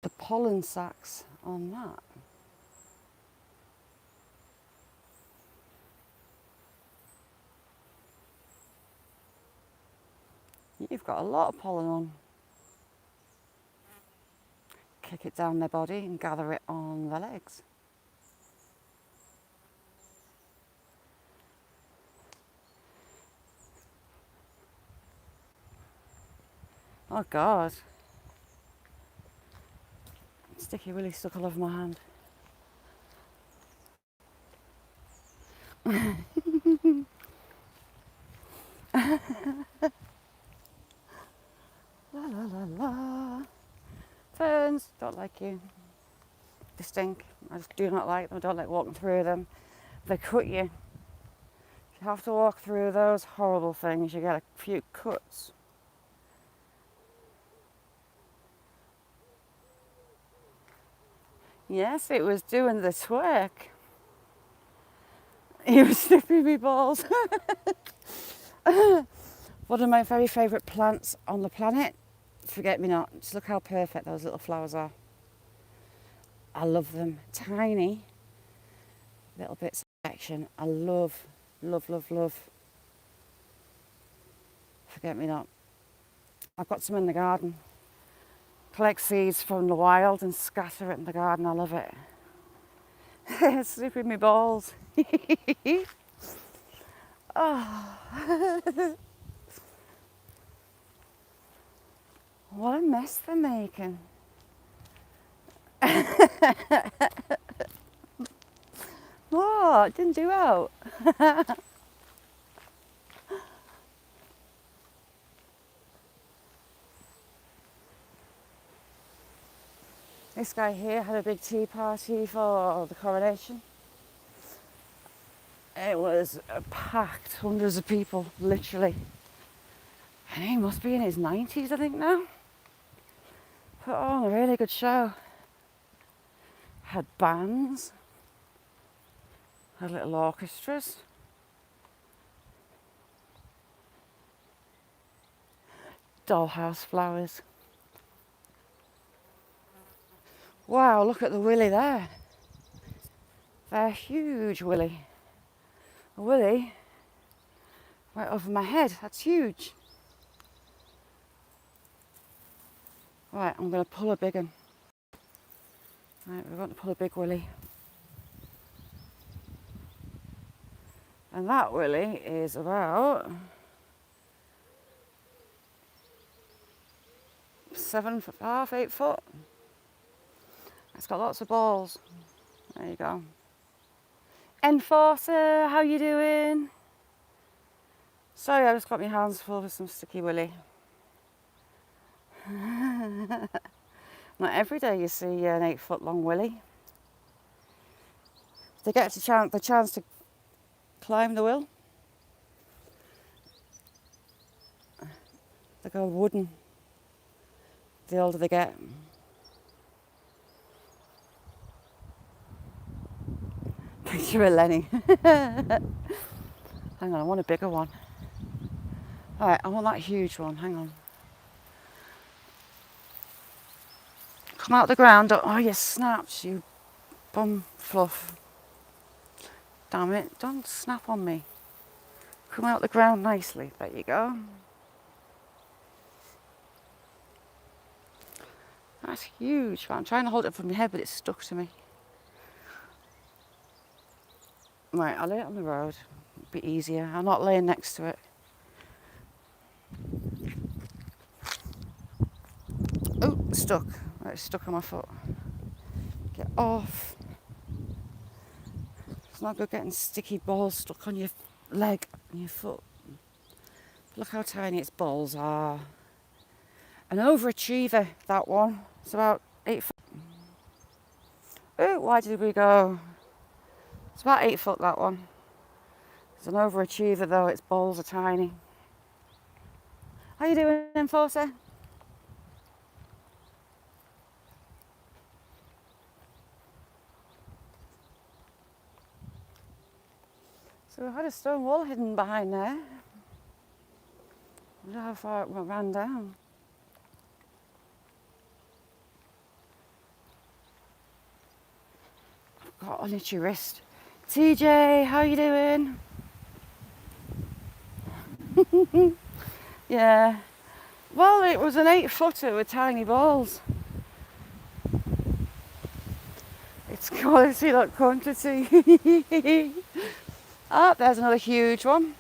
The pollen sacs on that. You've got a lot of pollen on. Kick it down their body and gather it on their legs. Oh God. Sticky Willy stuck all over my hand. La la la la. Ferns, don't like you. They stink. I just do not like them. I don't like walking through them. They cut you. If you have to walk through those horrible things, you get a few cuts. Yes, it was doing the twerk. He was snipping me balls. One of my very favourite plants on the planet, forget-me-not. Just look how perfect those little flowers are. I love them. Tiny little bits of action. I love, love, love, love. Forget-me-not. I've got some in the garden. Collect seeds from the wild and scatter it in the garden. I love it. Snipping me balls. Oh. What a mess they're making. What? Didn't do out. This guy here had a big tea party for the coronation. It was packed, hundreds of people, literally. And he must be in his 90s, I think now. Put on a really good show. Had bands, had little orchestras. Dollhouse flowers. Wow, look at the willy there. They're huge willy. A willy right over my head. That's huge. Right, I'm going to pull a big one. Right, we're going to pull a big willy. And that willy is about 7.5, 8 foot. It's got lots of balls. There you go. Enforcer, how you doing? Sorry, I just got my hands full with some sticky willy. Not every day you see an 8 foot long willy. They get the chance to climb the will. They go wooden the older they get. Picture of Lenny. Hang on, I want a bigger one. Alright, I want that huge one, hang on. Come out the ground, oh you snapped, you bum fluff. Damn it, don't snap on me. Come out the ground nicely, there you go. That's huge, I'm trying to hold it from my head but it's stuck to me. Right, I'll lay it on the road, it'll be easier. I'm not laying next to it. Oh, stuck. Right, it's stuck on my foot. Get off. It's not good getting sticky balls stuck on your leg and your foot. Look how tiny its balls are. An overachiever, that one. It's about 8 foot. Oh, why did we go? It's about 8 foot, that one. It's an overachiever though, its balls are tiny. How you doing, Enforcer? So we had a stone wall hidden behind there. I wonder how far it ran down. I've got an itchy wrist. TJ, how you doing? Yeah. Well, it was an 8-footer with tiny balls. It's quality, not quantity. Ah, there's another huge one.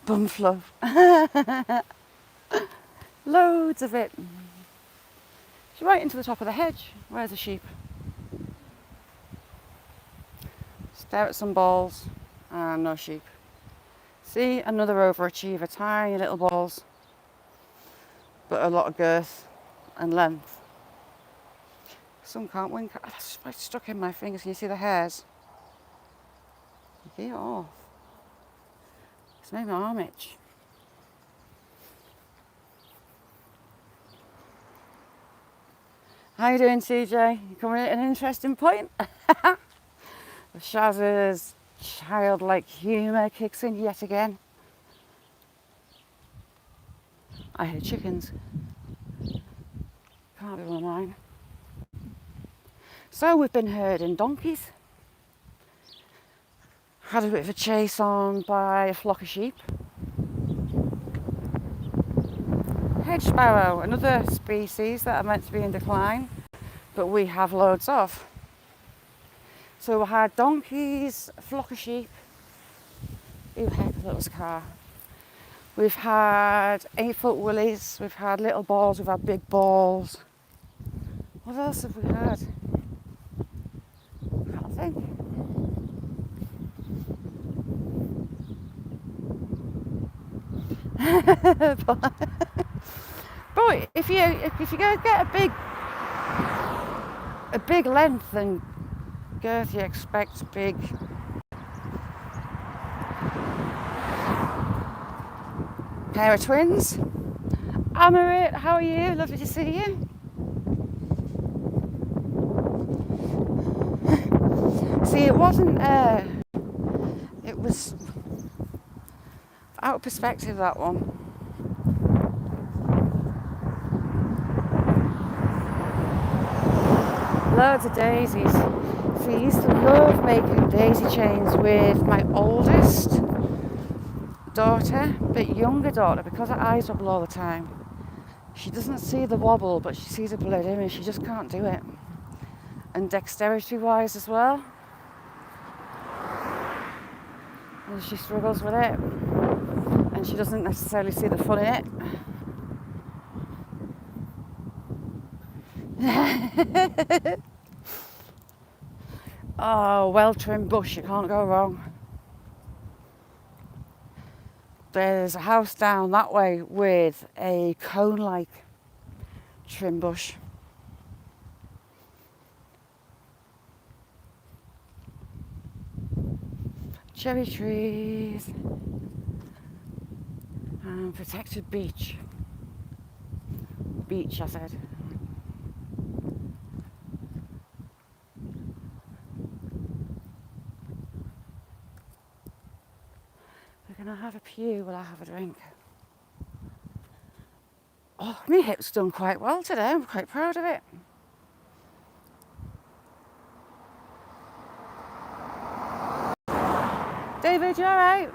Bum fluff. Loads of it. She's right into the top of the hedge. Where's the sheep? Stare at some balls and no sheep. See, another overachiever, tiny little balls, but a lot of girth and length. Some can't wink. That's stuck in my fingers. Can you see the hairs? Get it off. It's made my arm itch. How you doing, CJ? You coming at an interesting point? Shaz's childlike humour kicks in yet again. I hear chickens. Can't be one of mine. So we've been herding donkeys. Had a bit of a chase on by a flock of sheep. Hedge sparrow, another species that are meant to be in decline, but we have loads of. So we had donkeys, a flock of sheep. Ooh, heck, that was a car. We've had 8-foot willies, we've had little balls, we've had big balls. What else have we had? I can't think. But if you go get a big length and girth, you expect big. Pair of twins. Amarit, how are you? Lovely to see you. See, it wasn't. It was out of perspective, that one. Loads of daisies. See, I used to love making daisy chains with my oldest daughter, but younger daughter, because her eyes wobble all the time. She doesn't see the wobble, but she sees a blurred image. She just can't do it. And dexterity-wise as well. And she struggles with it. And she doesn't necessarily see the fun in it. Oh, well-trimmed bush, you can't go wrong. There's a house down that way with a cone-like trim bush. Cherry trees and protected beach. Beach, I said. We're gonna have a pew while I have a drink. Oh, my hip's done quite well today. I'm quite proud of it. David, you alright?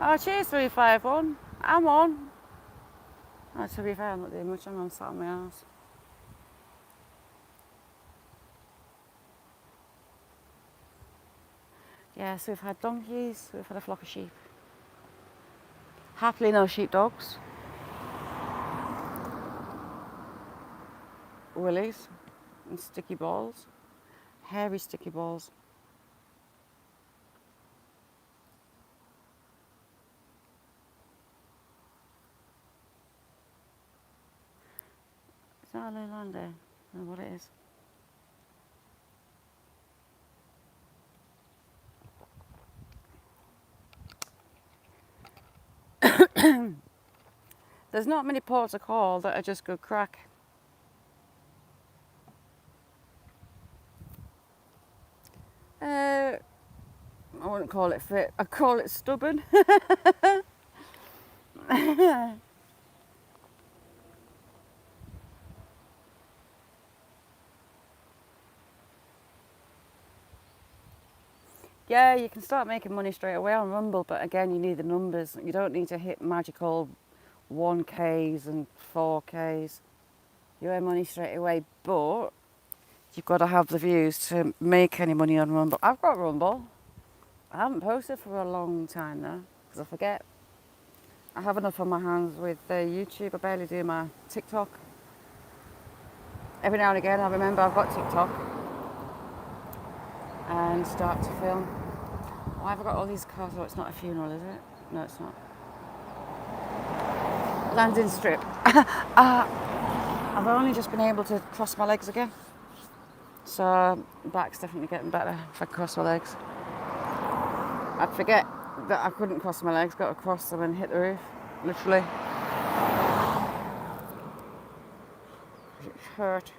Oh, cheers, 351. I'm on. Oh, to be fair, I'm not doing much. I'm sat on my arse. Yeah, so we've had donkeys, we've had a flock of sheep. Happily no sheepdogs. Willies and sticky balls. Hairy sticky balls. Is that a Leylander? I don't know what it is. There's not many ports of call that are just good crack. I wouldn't call it fit. I'd call it stubborn. Yeah, you can start making money straight away on Rumble, but again, you need the numbers. You don't need to hit magical 1Ks and 4Ks. You earn money straight away, but you've got to have the views to make any money on Rumble. I've got Rumble. I haven't posted for a long time though, because I forget. I have enough on my hands with YouTube. I barely do my TikTok. Every now and again I remember I've got TikTok and start to film. Why have I got all these cars? Oh, it's not a funeral, is it? No, it's not. Landing strip. I've only just been able to cross my legs again. So back's definitely getting better if I cross my legs. I'd forget that I couldn't cross my legs, got to cross them and hit the roof, literally. It hurt.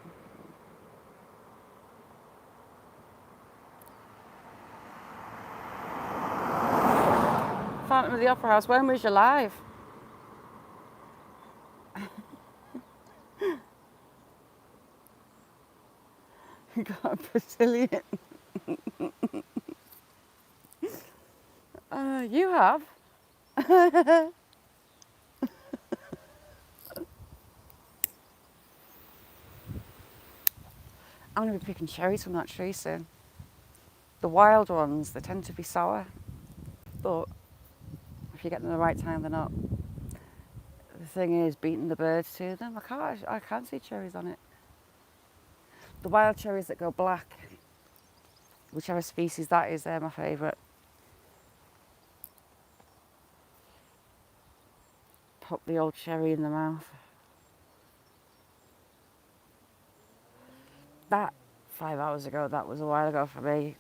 Phantom of the Opera House, when was you live? You got a Brazilian. You have. I'm going to be picking cherries from that tree soon. The wild ones, they tend to be sour, but if you get them at the right time, they're not. The thing is, beating the birds to them. I can't see cherries on it. The wild cherries that go black, whichever species that is, they're my favourite. Pop the old cherry in the mouth. That 5 hours ago, that was a while ago for me.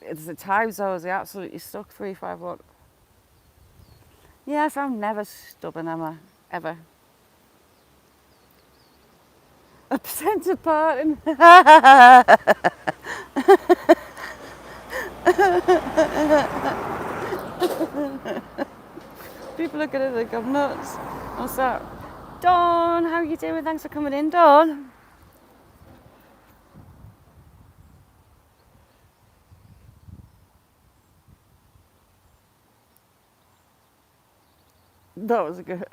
It's the times I was absolutely stuck 3, 5, what? Yes, I'm never stubborn, am I? Ever. A percent apart. People are gonna think I'm nuts. What's that? Dawn, how are you doing? Thanks for coming in, Dawn. That was a good.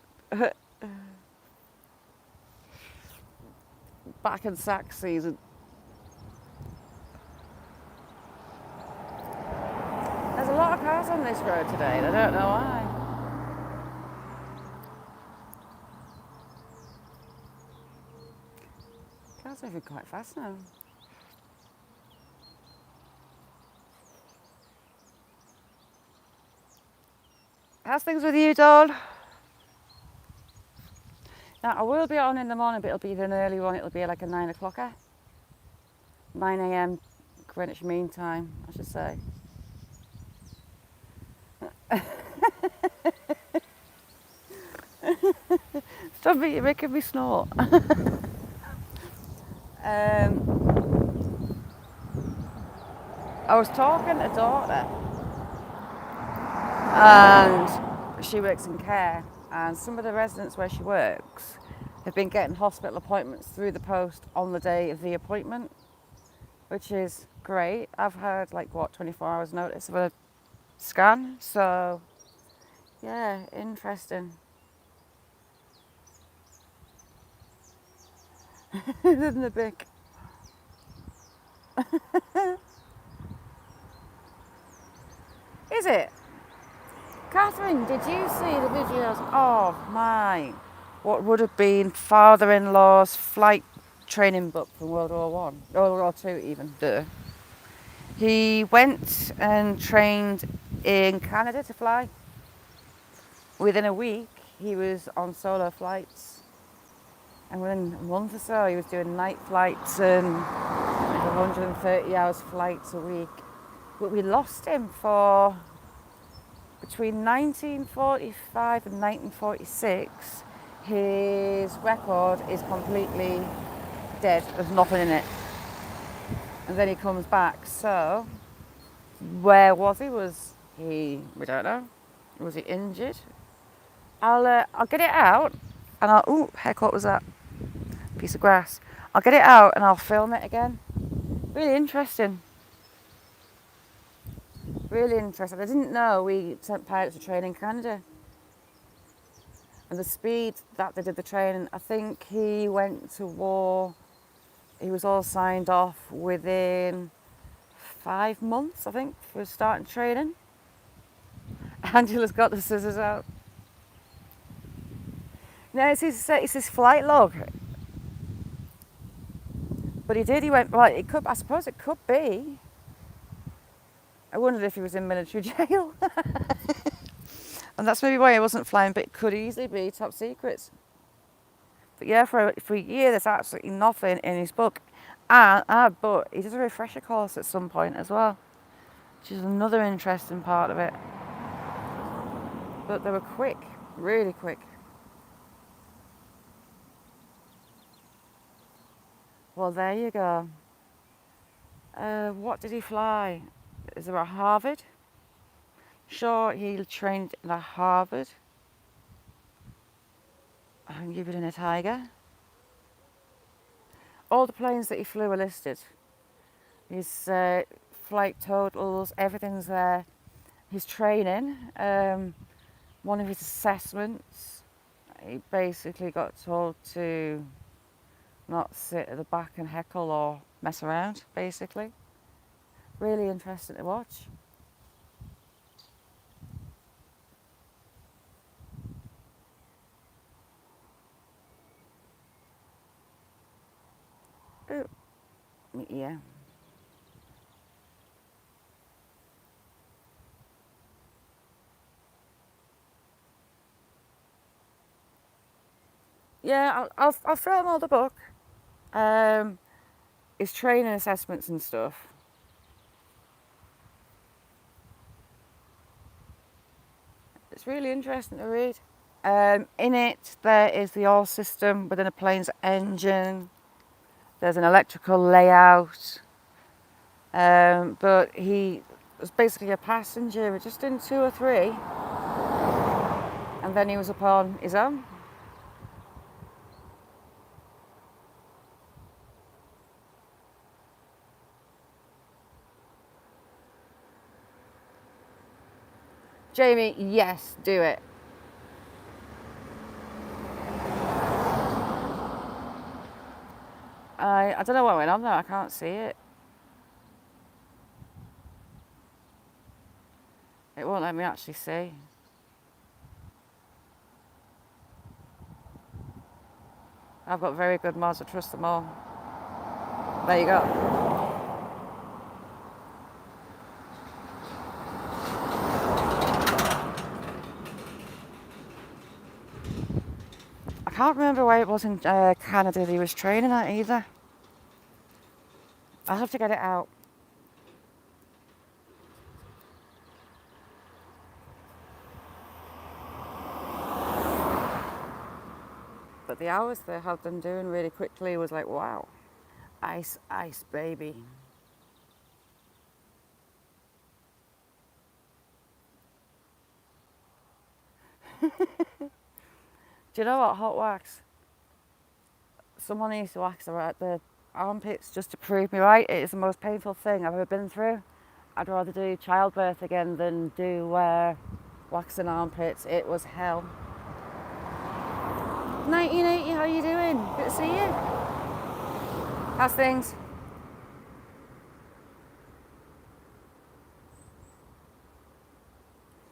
Back in sack season. There's a lot of cars on this road today, and I don't know why. Cars are moving quite fast now. How's things with you, Dawn? Now, I will be on in the morning, but it'll be an early one. It'll be like a 9 o'clocker. 9 a.m. Greenwich Mean Time, I should say. Stop it, you're making me snort. I was talking to daughter, and she works in care, and some of the residents where she works have been getting hospital appointments through the post on the day of the appointment, which is great. I've had 24 hours notice of a scan, so yeah, interesting. Isn't it big? Is it? Catherine, did you see the videos of what would have been father-in-law's flight training book from World War One, World War Two even. Duh. He went and trained in Canada to fly. Within a week, he was on solo flights, and within a month or so, he was doing night flights and 130 hours flights a week. But we lost him for between 1945 and 1946. His record is completely dead. There's nothing in it. And then he comes back. So, where was he? We don't know. Was he injured? I'll get it out, and oh heck, what was that? Piece of grass. I'll get it out and I'll film it again. Really interesting. Really interesting. I didn't know we sent pilots to train in Canada. And the speed that they did the training, I think he went to war, he was all signed off within 5 months, I think, for starting training. Angela's got the scissors out. No, it's his flight log. But he went, well, I suppose it could be. I wondered if he was in military jail. And that's maybe why he wasn't flying, but it could easily be top secrets. But yeah, for a year, there's absolutely nothing in his book. But he does a refresher course at some point as well, which is another interesting part of it. But they were quick, really quick. Well, there you go. What did he fly? Is there a Harvard? Sure, he trained in a Harvard. I can give it in a Tiger. All the planes that he flew are listed. His flight totals, everything's there. His training, one of his assessments, he basically got told to not sit at the back and heckle or mess around, basically. Really interesting to watch. Oh, yeah. Yeah, I'll film all the book. His training assessments and stuff. It's really interesting to read. In it, there is the all system within a plane's engine. There's an electrical layout. But he was basically a passenger, just in 2 or 3. And then he was upon his own. Jamie, yes, do it. I don't know what went on there, I can't see it. It won't let me actually see. I've got very good mods, I trust them all. There you go. I can't remember where it was in Canada that he was training at either. I'll have to get it out. But the hours they had them doing really quickly was like, wow. Ice, ice, baby. Do you know what, hot wax? Someone needs to wax the armpits just to prove me right. It is the most painful thing I've ever been through. I'd rather do childbirth again than do waxing armpits. It was hell. 1980, how you doing? Good to see you. How's things?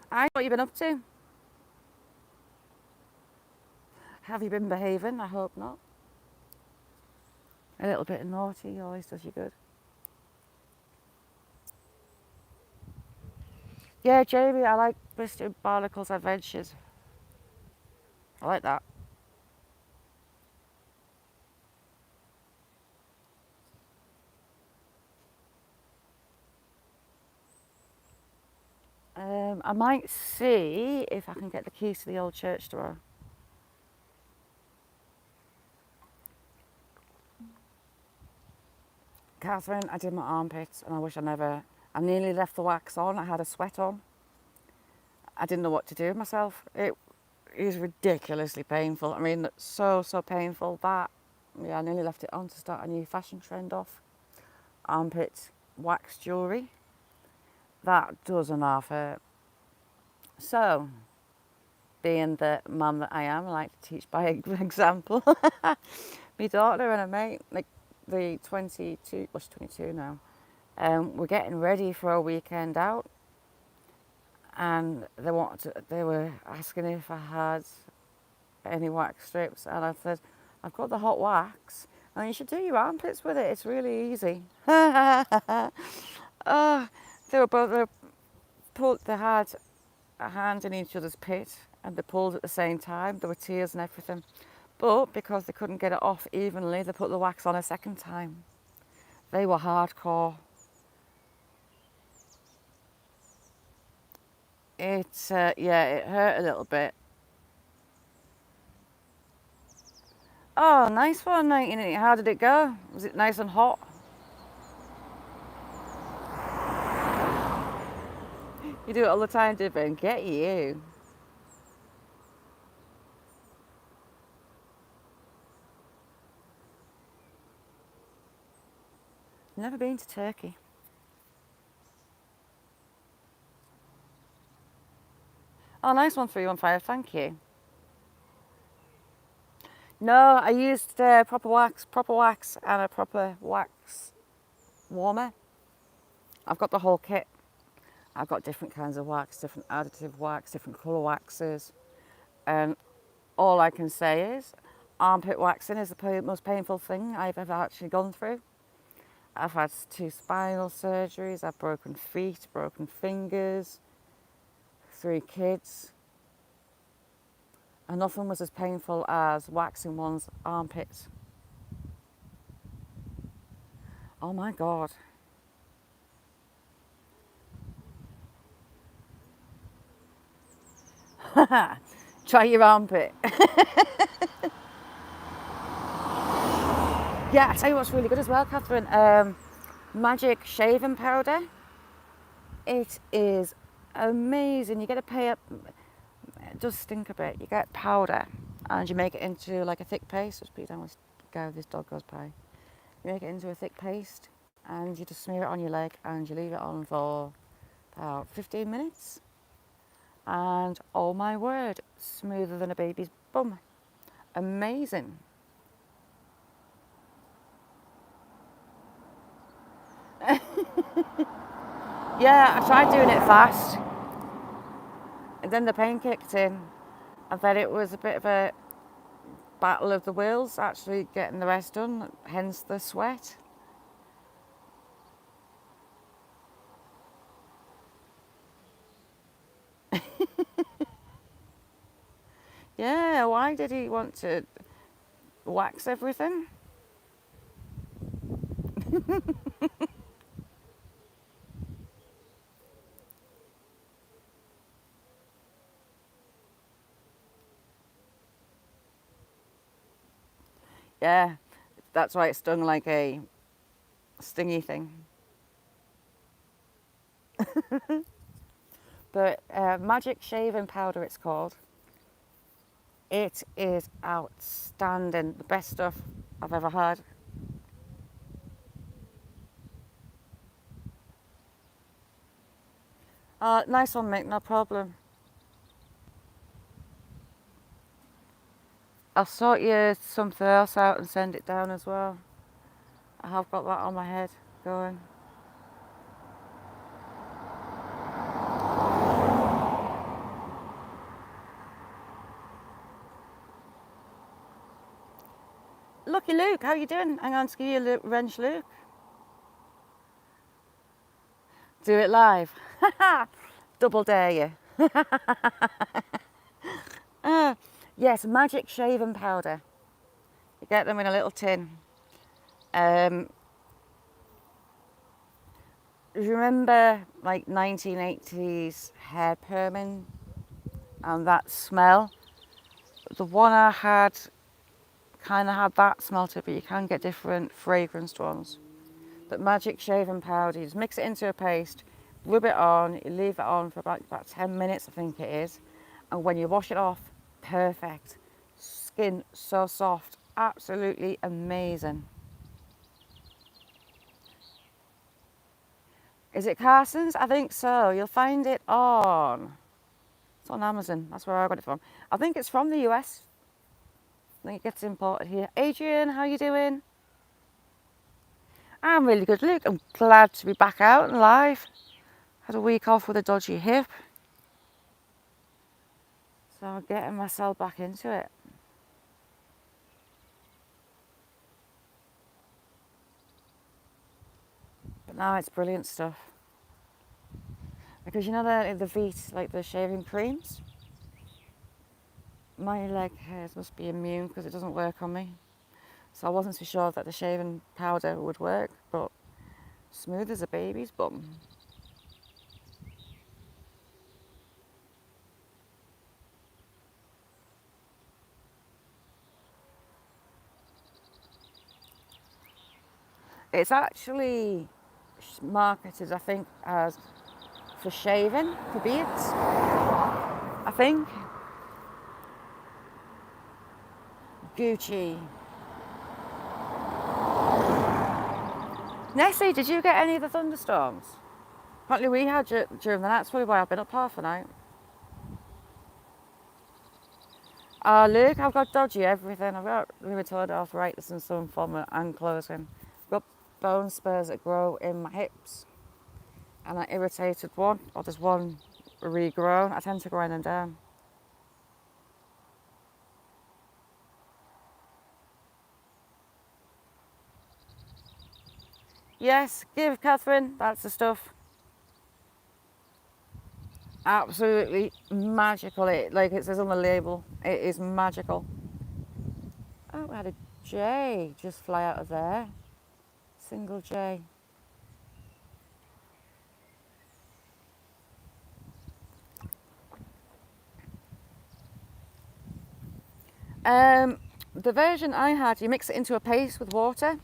What you been up to? Have you been behaving? I hope not. A little bit naughty always does you good. Yeah, Jamie, I like Mr. Barnacle's Adventures. I like that. I might see if I can get the keys to the old church door. Catherine, I did my armpits and I wish I nearly left the wax on. I had a sweat on. I didn't know what to do with myself. It is ridiculously painful. I mean, so painful that, yeah, I nearly left it on to start a new fashion trend off. Armpit wax jewellery. That doesn't half hurt. So, being the mum that I am, I like to teach by example. My daughter and a mate, like the 22, well, she's 22 now, we're getting ready for a weekend out, and they were asking if I had any wax strips, and I said, I've got the hot wax, and you should do your armpits with it. It's really easy. Oh, they had a hand in each other's pit, and they pulled at the same time. There were tears and everything. But because they couldn't get it off evenly, they put the wax on a second time. They were hardcore. It hurt a little bit. Oh, nice one, 1980. How did it go? Was it nice and hot? You do it all the time, Dibbin. Get you. Never been to Turkey. Oh, nice one, 315. Thank you. No, I used proper wax and a proper wax warmer. I've got the whole kit. I've got different kinds of wax, different additive wax, different colour waxes. And all I can say is armpit waxing is the most painful thing I've ever actually gone through. I've had 2 spinal surgeries, I've broken feet, broken fingers, 3 kids. And nothing was as painful as waxing one's armpits. Oh my God. Try your armpit. Yeah, I tell you what's really good as well, Catherine. Magic shaving powder. It is amazing. You get to pay up. It does stink a bit. You get powder and you make it into like a thick paste. Just put it down with go. This dog goes by. You make it into a thick paste and you just smear it on your leg and you leave it on for about 15 minutes. And oh my word, smoother than a baby's bum. Amazing. Yeah, I tried doing it fast. And then the pain kicked in. And then it was a bit of a battle of the wills, actually getting the rest done, hence the sweat. Yeah, why did he want to wax everything? Yeah, that's why it stung like a stingy thing. But magic shaving powder it's called. It is outstanding, the best stuff I've ever had. Nice one, mate, no problem. I'll sort you something else out and send it down as well. I have got that on my head going. Lucky Luke, how you doing? Hang on to give you a wrench, Luke. Do it live. Double dare you. Yes, magic shaving powder. You get them in a little tin. Do you remember like 1980s hair perming and that smell? The one I had kind of had that smell to it, but you can get different fragranced ones. But magic shaving powder, you just mix it into a paste, rub it on, you leave it on for about 10 minutes, I think it is. And when you wash it off, perfect. Skin so soft, absolutely amazing. Is it Carson's? I think so. You'll find it on... It's on Amazon. That's where I got it from. I think it's from the US. I think it gets imported here. Adrian, how you doing? I'm really good, Luke. I'm glad to be back out and live. Had a week off with a dodgy hip. So I'm getting myself back into it. But now it's brilliant stuff. Because you know the Veet, like the shaving creams? My leg hairs must be immune because it doesn't work on me. So I wasn't so sure that the shaving powder would work, but smooth as a baby's bum. It's actually marketed, I think, as for shaving, for beards, I think. Gucci. Nessie, did you get any of the thunderstorms? Apparently we had during the night. That's probably why I've been up half the night. Look, I've got dodgy everything. I've got rheumatoid arthritis and some form of ankylosing. I've got bone spurs that grow in my hips. And an irritated one, or there's one regrown. I tend to grind them down. Yes, give Catherine, that's the stuff. Absolutely magical. Like it says on the label, it is magical. Oh, we had a J just fly out of there. Single J. The version I had, you mix it into a paste with water,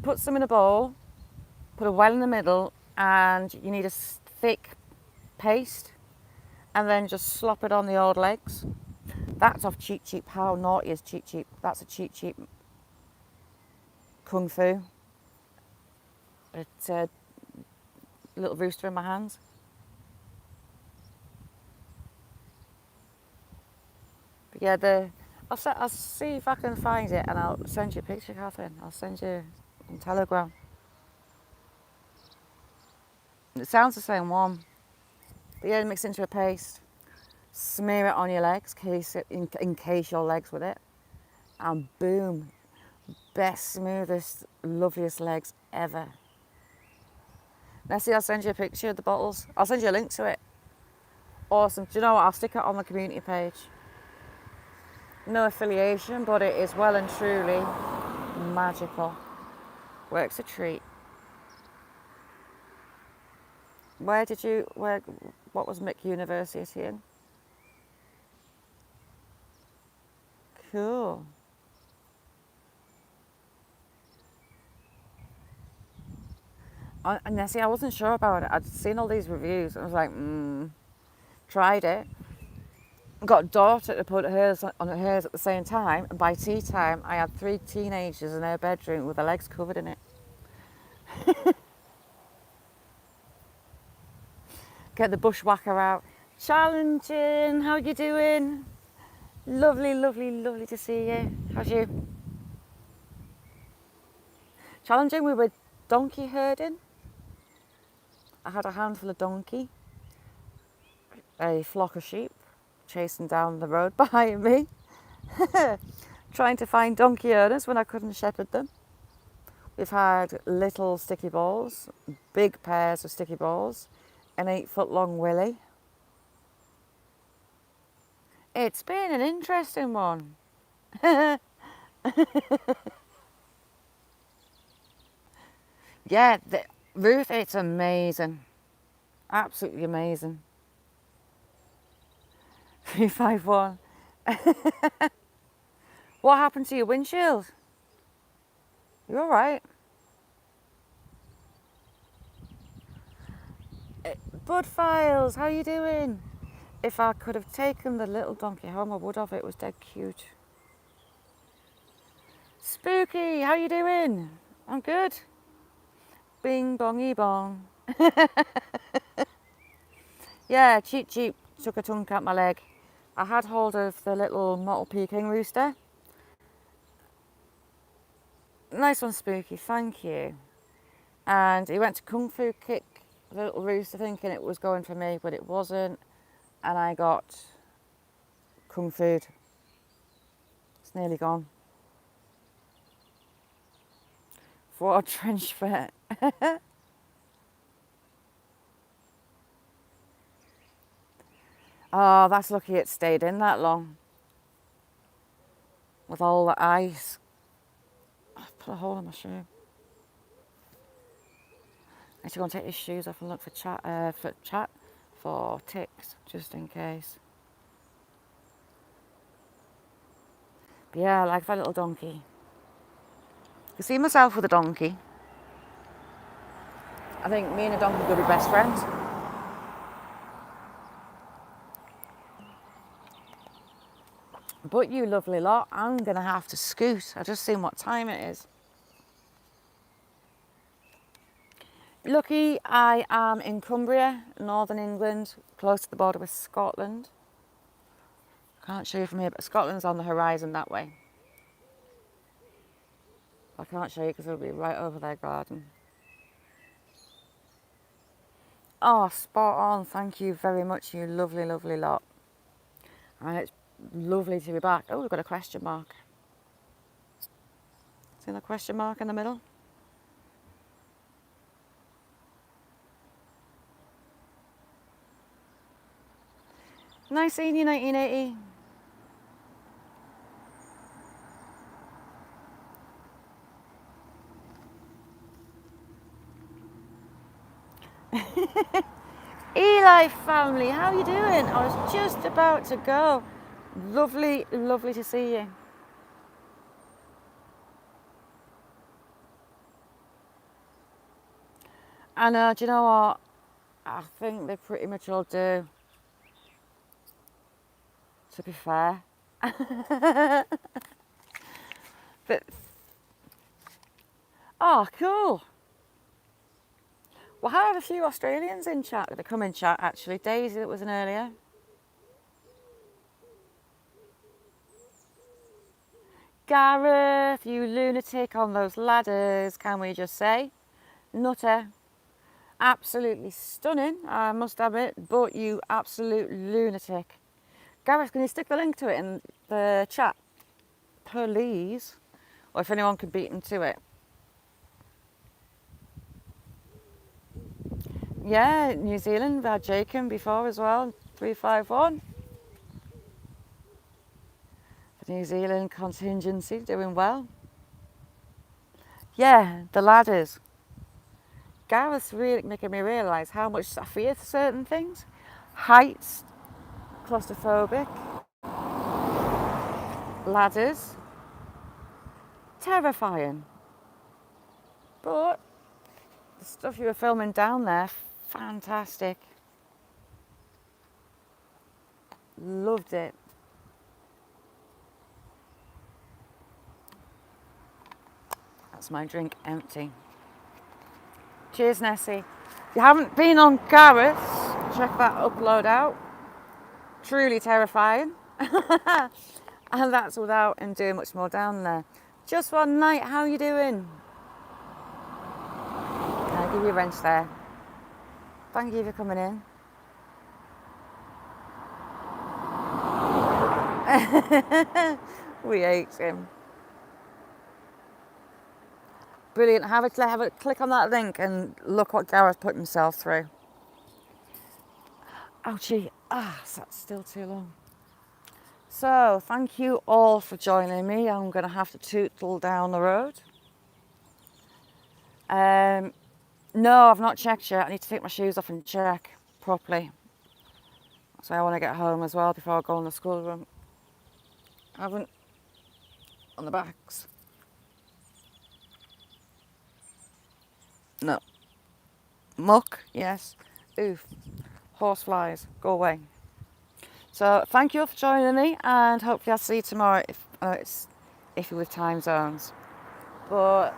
put some in a bowl, put a well in the middle, and you need a thick paste, and then just slop it on the old legs. That's off Cheap Cheap. How naughty is Cheap Cheap? That's a Cheap Cheap kung fu. It's a little rooster in my hands. But yeah, I'll see if I can find it, and I'll send you a picture, Catherine. I'll send you on Telegram. It sounds the same one. But yeah, mix it into a paste. Smear it on your legs, encase your legs with it, and boom, best, smoothest, loveliest legs ever. Nessie, I'll send you a picture of the bottles. I'll send you a link to it. Awesome. Do you know what? I'll stick it on the community page. No affiliation, but it is well and truly magical. Works a treat. What was Mick University in? Cool. And see, I wasn't sure about it. I'd seen all these reviews and I was like, tried it. Got daughter to put hers on hers at the same time, and by tea time I had 3 teenagers in her bedroom with their legs covered in it. Get the bushwhacker out. Challenging, how you doing? Lovely, lovely, lovely to see you. How's you? Challenging, we were donkey herding. I had a handful of donkey, a flock of sheep chasing down the road behind me. trying to find donkey owners when I couldn't shepherd them. We've had little sticky balls, big pairs of sticky balls, an 8-foot long willy. It's been an interesting one. Yeah, Ruth, it's amazing. Absolutely amazing. 351. What happened to your windshield? You all right? Bud Files, how you doing? If I could have taken the little donkey home, I would have. It was dead cute. Spooky, how you doing? I'm good. Bing bongy bong. Yeah, Cheep Cheep took a tongue out my leg. I had hold of the little mottled Peking rooster. Nice one, Spooky, thank you. And he went to kung fu kick the little rooster thinking it was going for me, but it wasn't. And I got kung fu'd. It's nearly gone. For a trench foot. Oh, that's lucky it stayed in that long. With all the ice. I've put a hole in my shoe. I need to go and take his shoes off and look for ticks, just in case. But yeah, I like that little donkey. I can see myself with a donkey. I think me and a donkey could be best friends. But you lovely lot, I'm going to have to scoot. I've just seen what time it is. Lucky I am in Cumbria, Northern England, close to the border with Scotland. Can't show you from here, but Scotland's on the horizon that way. I can't show you because it'll be right over their garden. Oh, spot on. Thank you very much, you lovely, lovely lot. And it's lovely to be back. Oh, we've got a question mark. See the question mark in the middle? Nice seeing you, 1980. Eli family, how are you doing? I was just about to go. Lovely, lovely to see you. And do you know what? I think they pretty much all do. To be fair. But, oh, cool. Well, I had a few Australians in chat. They come in chat, actually. Daisy, that was in earlier. Gareth, you lunatic on those ladders, can we just say? Nutter. Absolutely stunning, I must admit, but you absolute lunatic. Gareth, can you stick the link to it in the chat, please? Or if anyone can beat him to it. Yeah, New Zealand, we had Jacob before as well, 351. The New Zealand contingency doing well. Yeah, the ladders. Gareth's really making me realise how much I fear certain things. Heights, claustrophobic, ladders, terrifying. But the stuff you were filming down there, fantastic. Loved it. That's my drink empty. Cheers, Nessie. If you haven't been on Gareth's, check that upload out. Truly terrifying. And that's without him doing much more down there. Just one night, how you doing? I'll give you a wrench there. Thank you for coming in. We ate him. Brilliant. Have a click on that link and look what Gareth put himself through. Ouchie. That's still too long. So, thank you all for joining me. I'm going to have to tootle down the road. No, I've not checked yet. I need to take my shoes off and check properly. So I want to get home as well before I go in the schoolroom. I haven't on the backs. No. Muck, yes. Oof. Horseflies, go away. So thank you all for joining me, and hopefully I'll see you tomorrow if it's iffy with time zones. But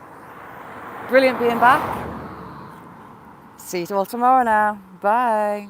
brilliant being back. See you all tomorrow now. Bye.